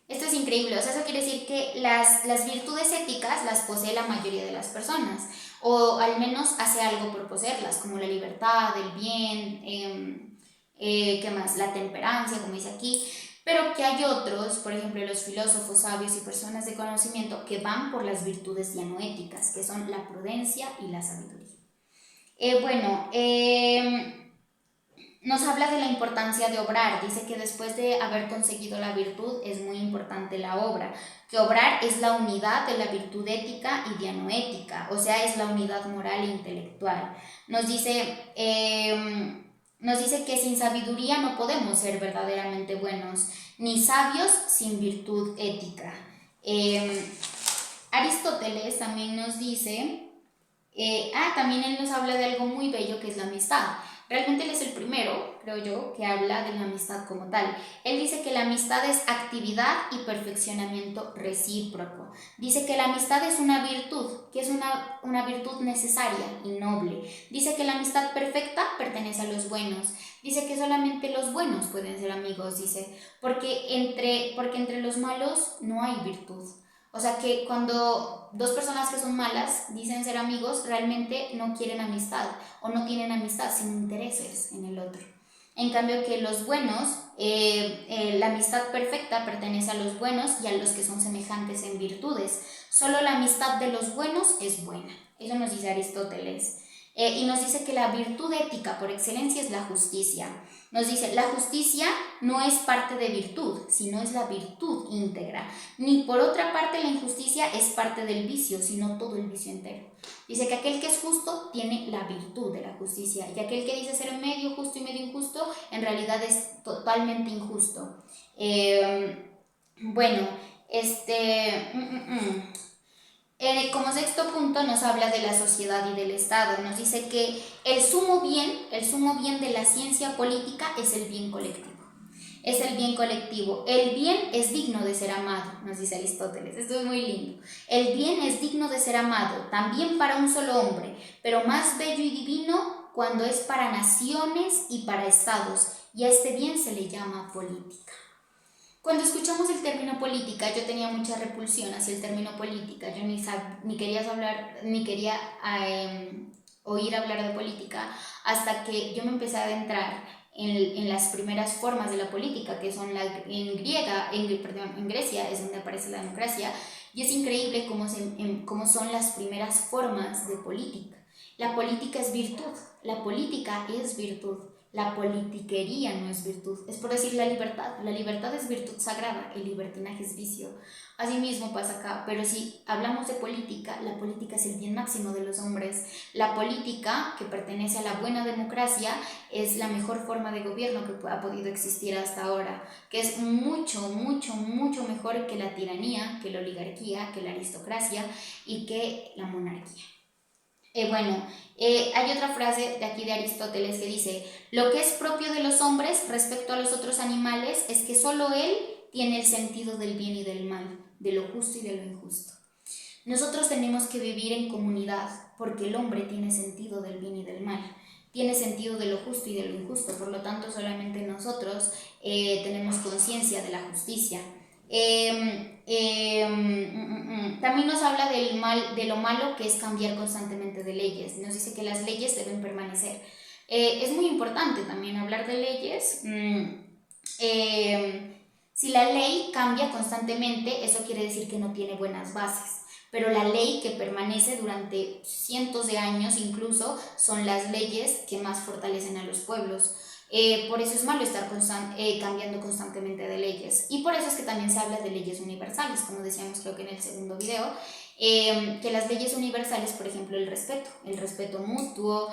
Esto es increíble, o sea, eso quiere decir que las virtudes éticas las posee la mayoría de las personas, o al menos hace algo por poseerlas, como la libertad, el bien, ¿qué más? La temperancia, como dice aquí, pero que hay otros, por ejemplo, los filósofos, sabios y personas de conocimiento que van por las virtudes dianoéticas, que son la prudencia y la sabiduría. Nos habla de la importancia de obrar. Dice que después de haber conseguido la virtud es muy importante la obra, que obrar es la unidad de la virtud ética y dianoética, o sea, es la unidad moral e intelectual. Nos dice que sin sabiduría no podemos ser verdaderamente buenos, ni sabios sin virtud ética. Aristóteles también nos dice, también él nos habla de algo muy bello que es la amistad. Realmente él es el primero, creo yo, que habla de la amistad como tal. Él dice que la amistad es actividad y perfeccionamiento recíproco. Dice que la amistad es una virtud, que es una virtud necesaria y noble. Dice que la amistad perfecta pertenece a los buenos. Dice que solamente los buenos pueden ser amigos, dice, porque entre los malos no hay virtud. O sea que cuando dos personas que son malas dicen ser amigos, realmente no quieren amistad o no tienen amistad, sino intereses en el otro. En cambio que los buenos, la amistad perfecta pertenece a los buenos y a los que son semejantes en virtudes. Solo la amistad de los buenos es buena. Eso nos dice Aristóteles. Y nos dice que la virtud ética por excelencia es la justicia. Nos dice, la justicia no es parte de virtud, sino es la virtud íntegra. Ni por otra parte la injusticia es parte del vicio, sino todo el vicio entero. Dice que aquel que es justo tiene la virtud de la justicia, y aquel que dice ser medio justo y medio injusto, en realidad es totalmente injusto. Como sexto punto nos habla de la sociedad y del Estado. Nos dice que el sumo bien de la ciencia política es el bien colectivo. Es el bien colectivo. El bien es digno de ser amado, nos dice Aristóteles. Esto es muy lindo. El bien es digno de ser amado, también para un solo hombre, pero más bello y divino cuando es para naciones y para estados, y a este bien se le llama política. Cuando escuchamos el término política, yo tenía mucha repulsión hacia el término política. Yo ni quería oír hablar de política hasta que yo me empecé a adentrar en las primeras formas de la política, que son en Grecia es donde aparece la democracia, y es increíble cómo son las primeras formas de política. La política es virtud, la política es virtud. La politiquería no es virtud, es por decir la libertad es virtud sagrada, el libertinaje es vicio. Así mismo pasa acá, pero si hablamos de política, la política es el bien máximo de los hombres. La política, que pertenece a la buena democracia, es la mejor forma de gobierno que ha podido existir hasta ahora, que es mucho, mucho, mucho mejor que la tiranía, que la oligarquía, que la aristocracia y que la monarquía. Hay otra frase de aquí de Aristóteles que dice: lo que es propio de los hombres respecto a los otros animales es que solo él tiene el sentido del bien y del mal, de lo justo y de lo injusto. Nosotros tenemos que vivir en comunidad porque el hombre tiene sentido del bien y del mal, tiene sentido de lo justo y de lo injusto, por lo tanto solamente nosotros tenemos conciencia de la justicia. También nos habla de lo malo que es cambiar constantemente de leyes. Nos dice que las leyes deben permanecer. Es muy importante también hablar de leyes. Si la ley cambia constantemente, eso quiere decir que no tiene buenas bases. Pero la ley que permanece durante cientos de años incluso son las leyes que más fortalecen a los pueblos. Por eso es malo estar cambiando constantemente de leyes, y por eso es que también se habla de leyes universales, como decíamos creo que en el segundo video, que las leyes universales, por ejemplo el respeto mutuo,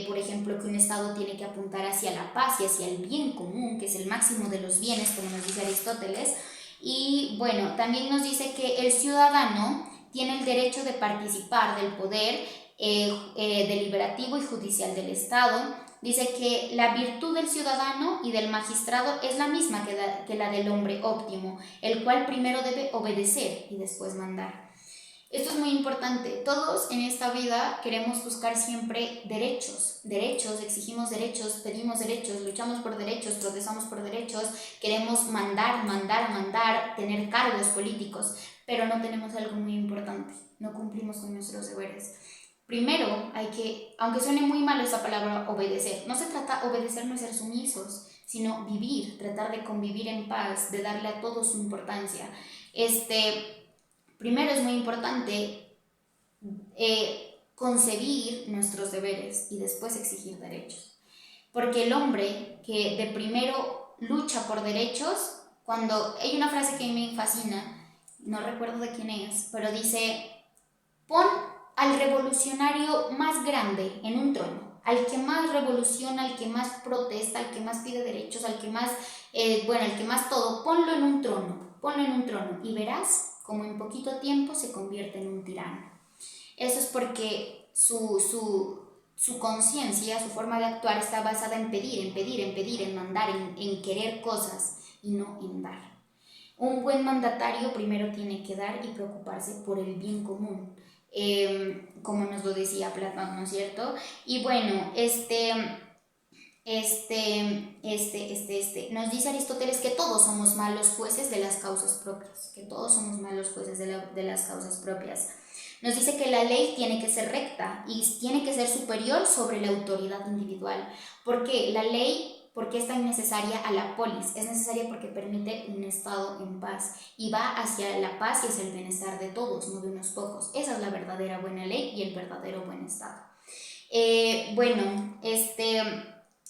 por ejemplo que un Estado tiene que apuntar hacia la paz y hacia el bien común, que es el máximo de los bienes, como nos dice Aristóteles. Y bueno, también nos dice que el ciudadano tiene el derecho de participar del poder deliberativo y judicial del Estado. Dice que la virtud del ciudadano y del magistrado es la misma que la del hombre óptimo, el cual primero debe obedecer y después mandar. Esto es muy importante. Todos en esta vida queremos buscar siempre derechos, exigimos derechos, pedimos derechos, luchamos por derechos, protestamos por derechos, queremos mandar, tener cargos políticos, pero no tenemos algo muy importante, no cumplimos con nuestros deberes. Primero hay que, aunque suene muy mal esa palabra obedecer, no se trata de obedecer, no es ser sumisos, sino vivir, tratar de convivir en paz, de darle a todo su importancia. Primero es muy importante concebir nuestros deberes y después exigir derechos. Porque el hombre que de primero lucha por derechos, cuando hay una frase que a mí me fascina, no recuerdo de quién es, pero dice, pon al revolucionario más grande en un trono, al que más revoluciona, al que más protesta, al que más pide derechos, al que más, al que más todo, ponlo en un trono y verás como en poquito tiempo se convierte en un tirano. Eso es porque su conciencia, su forma de actuar está basada en pedir, en mandar, en querer cosas y no en dar. Un buen mandatario primero tiene que dar y preocuparse por el bien común, como nos lo decía Platón, ¿no es cierto? Y bueno, nos dice Aristóteles que todos somos malos jueces de las causas propias, de las causas propias. Nos dice que la ley tiene que ser recta y tiene que ser superior sobre la autoridad individual. ¿Por qué? La ley, ¿por qué es tan necesaria a la polis? Es necesaria porque permite un estado en paz y va hacia la paz y hacia el bienestar de todos, no de unos pocos. Esa es la verdadera buena ley y el verdadero buen estado.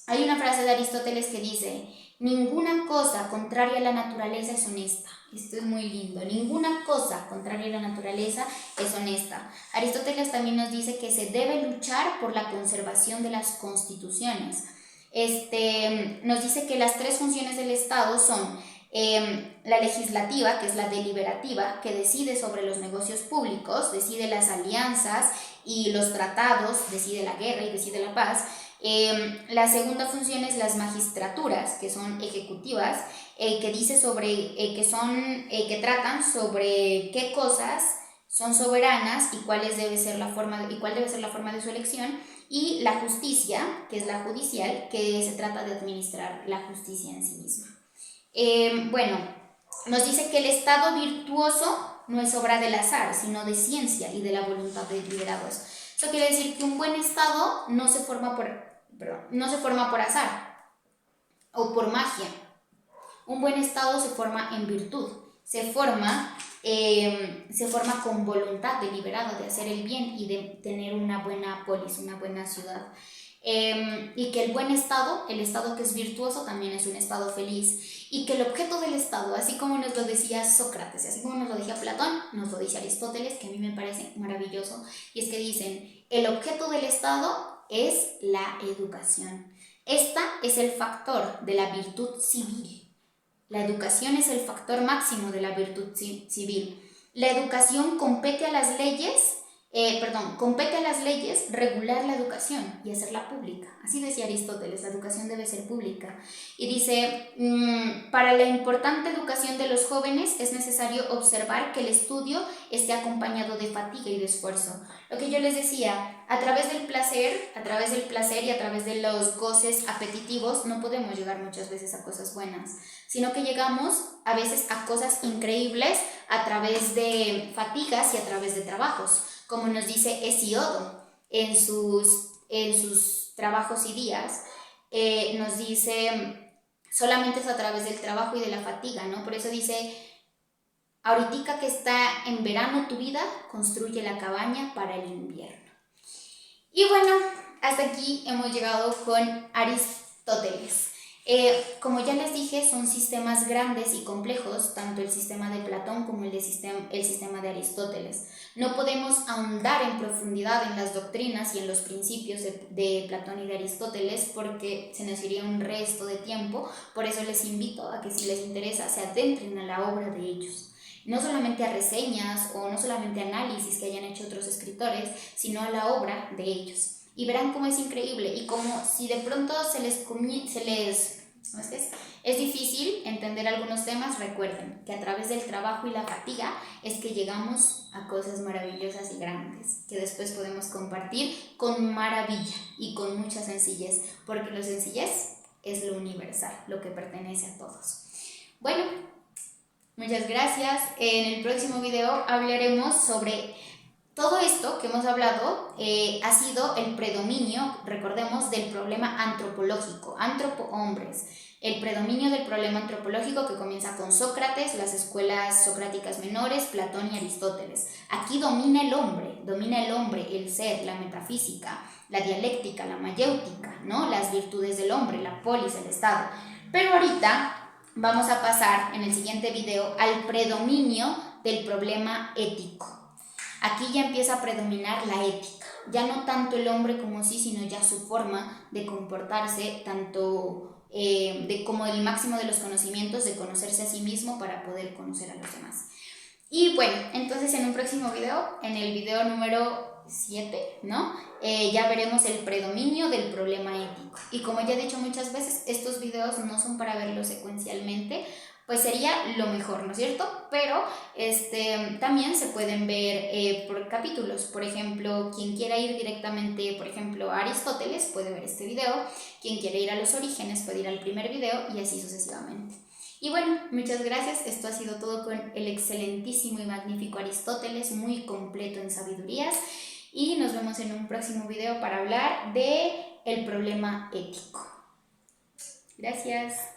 Hay una frase de Aristóteles que dice, ninguna cosa contraria a la naturaleza es honesta. Esto es muy lindo. Ninguna cosa contraria a la naturaleza es honesta. Aristóteles también nos dice que se debe luchar por la conservación de las constituciones. Nos dice que las tres funciones del Estado son la legislativa, que es la deliberativa, que decide sobre los negocios públicos, decide las alianzas y los tratados, decide la guerra y decide la paz. La segunda función es las magistraturas, que son ejecutivas, que dice sobre, que tratan sobre qué cosas son soberanas y cuál debe ser la forma de su elección, y la justicia, que es la judicial, que se trata de administrar la justicia en sí misma. Nos dice que el Estado virtuoso no es obra del azar, sino de ciencia y de la voluntad de liderados. Eso quiere decir que un buen Estado no se forma por azar o por magia. Un buen Estado se forma en virtud, se forma con voluntad deliberada de hacer el bien y de tener una buena polis, una buena ciudad. Y que el buen Estado, el Estado que es virtuoso, también es un Estado feliz. Y que el objeto del Estado, así como nos lo decía Sócrates, así como nos lo decía Platón, nos lo dice Aristóteles, que a mí me parece maravilloso, y es que dicen, el objeto del Estado es la educación. Esta es el factor de la virtud civil. La educación es el factor máximo de la virtud civil. La educación compete a las leyes regular la educación y hacerla pública. Así decía Aristóteles, la educación debe ser pública. Y dice, para la importante educación de los jóvenes es necesario observar que el estudio esté acompañado de fatiga y de esfuerzo. Lo que yo les decía, a través del placer y a través de los goces apetitivos no podemos llegar muchas veces a cosas buenas, sino que llegamos a veces a cosas increíbles a través de fatigas y a través de trabajos. Como nos dice Hesiodo en sus trabajos y días, nos dice, solamente es a través del trabajo y de la fatiga, ¿no? Por eso dice, ahorita que está en verano tu vida, construye la cabaña para el invierno. Y bueno, hasta aquí hemos llegado con Aristóteles. Como ya les dije, son sistemas grandes y complejos, tanto el sistema de Platón como el sistema de Aristóteles. No podemos ahondar en profundidad en las doctrinas y en los principios de Platón y de Aristóteles porque se nos iría un resto de tiempo. Por eso les invito a que, si les interesa, se adentren a la obra de ellos. no solamente a reseñas o no solamente a análisis que hayan hecho otros escritores, sino a la obra de ellos. Y verán cómo es increíble y cómo si de pronto ¿cómo es que es? Es difícil entender algunos temas, recuerden que a través del trabajo y la fatiga es que llegamos a cosas maravillosas y grandes que después podemos compartir con maravilla y con mucha sencillez, porque la sencillez es lo universal, lo que pertenece a todos. Bueno, muchas gracias. En el próximo video hablaremos sobre todo esto que hemos hablado. Ha sido el predominio, recordemos, del problema antropológico, antropo-hombres, el predominio del problema antropológico que comienza con Sócrates, las escuelas socráticas menores, Platón y Aristóteles. Aquí domina el hombre, el ser, la metafísica, la dialéctica, la mayéutica, ¿no? Las virtudes del hombre, la polis, el Estado. Pero ahorita vamos a pasar en el siguiente video al predominio del problema ético. Aquí ya empieza a predominar la ética, ya no tanto el hombre como sí, sino ya su forma de comportarse, tanto como el máximo de los conocimientos, de conocerse a sí mismo para poder conocer a los demás. Y bueno, entonces en un próximo video, en el video número 7, ¿no? Ya veremos el predominio del problema ético. Y como ya he dicho muchas veces, estos videos no son para verlos secuencialmente, pues sería lo mejor, ¿no es cierto? Pero también se pueden ver por capítulos. Por ejemplo, quien quiera ir directamente, por ejemplo, a Aristóteles puede ver este video. Quien quiera ir a los orígenes puede ir al primer video y así sucesivamente. Y bueno, muchas gracias. Esto ha sido todo con el excelentísimo y magnífico Aristóteles, muy completo en sabidurías. Y nos vemos en un próximo video para hablar de el problema ético. Gracias.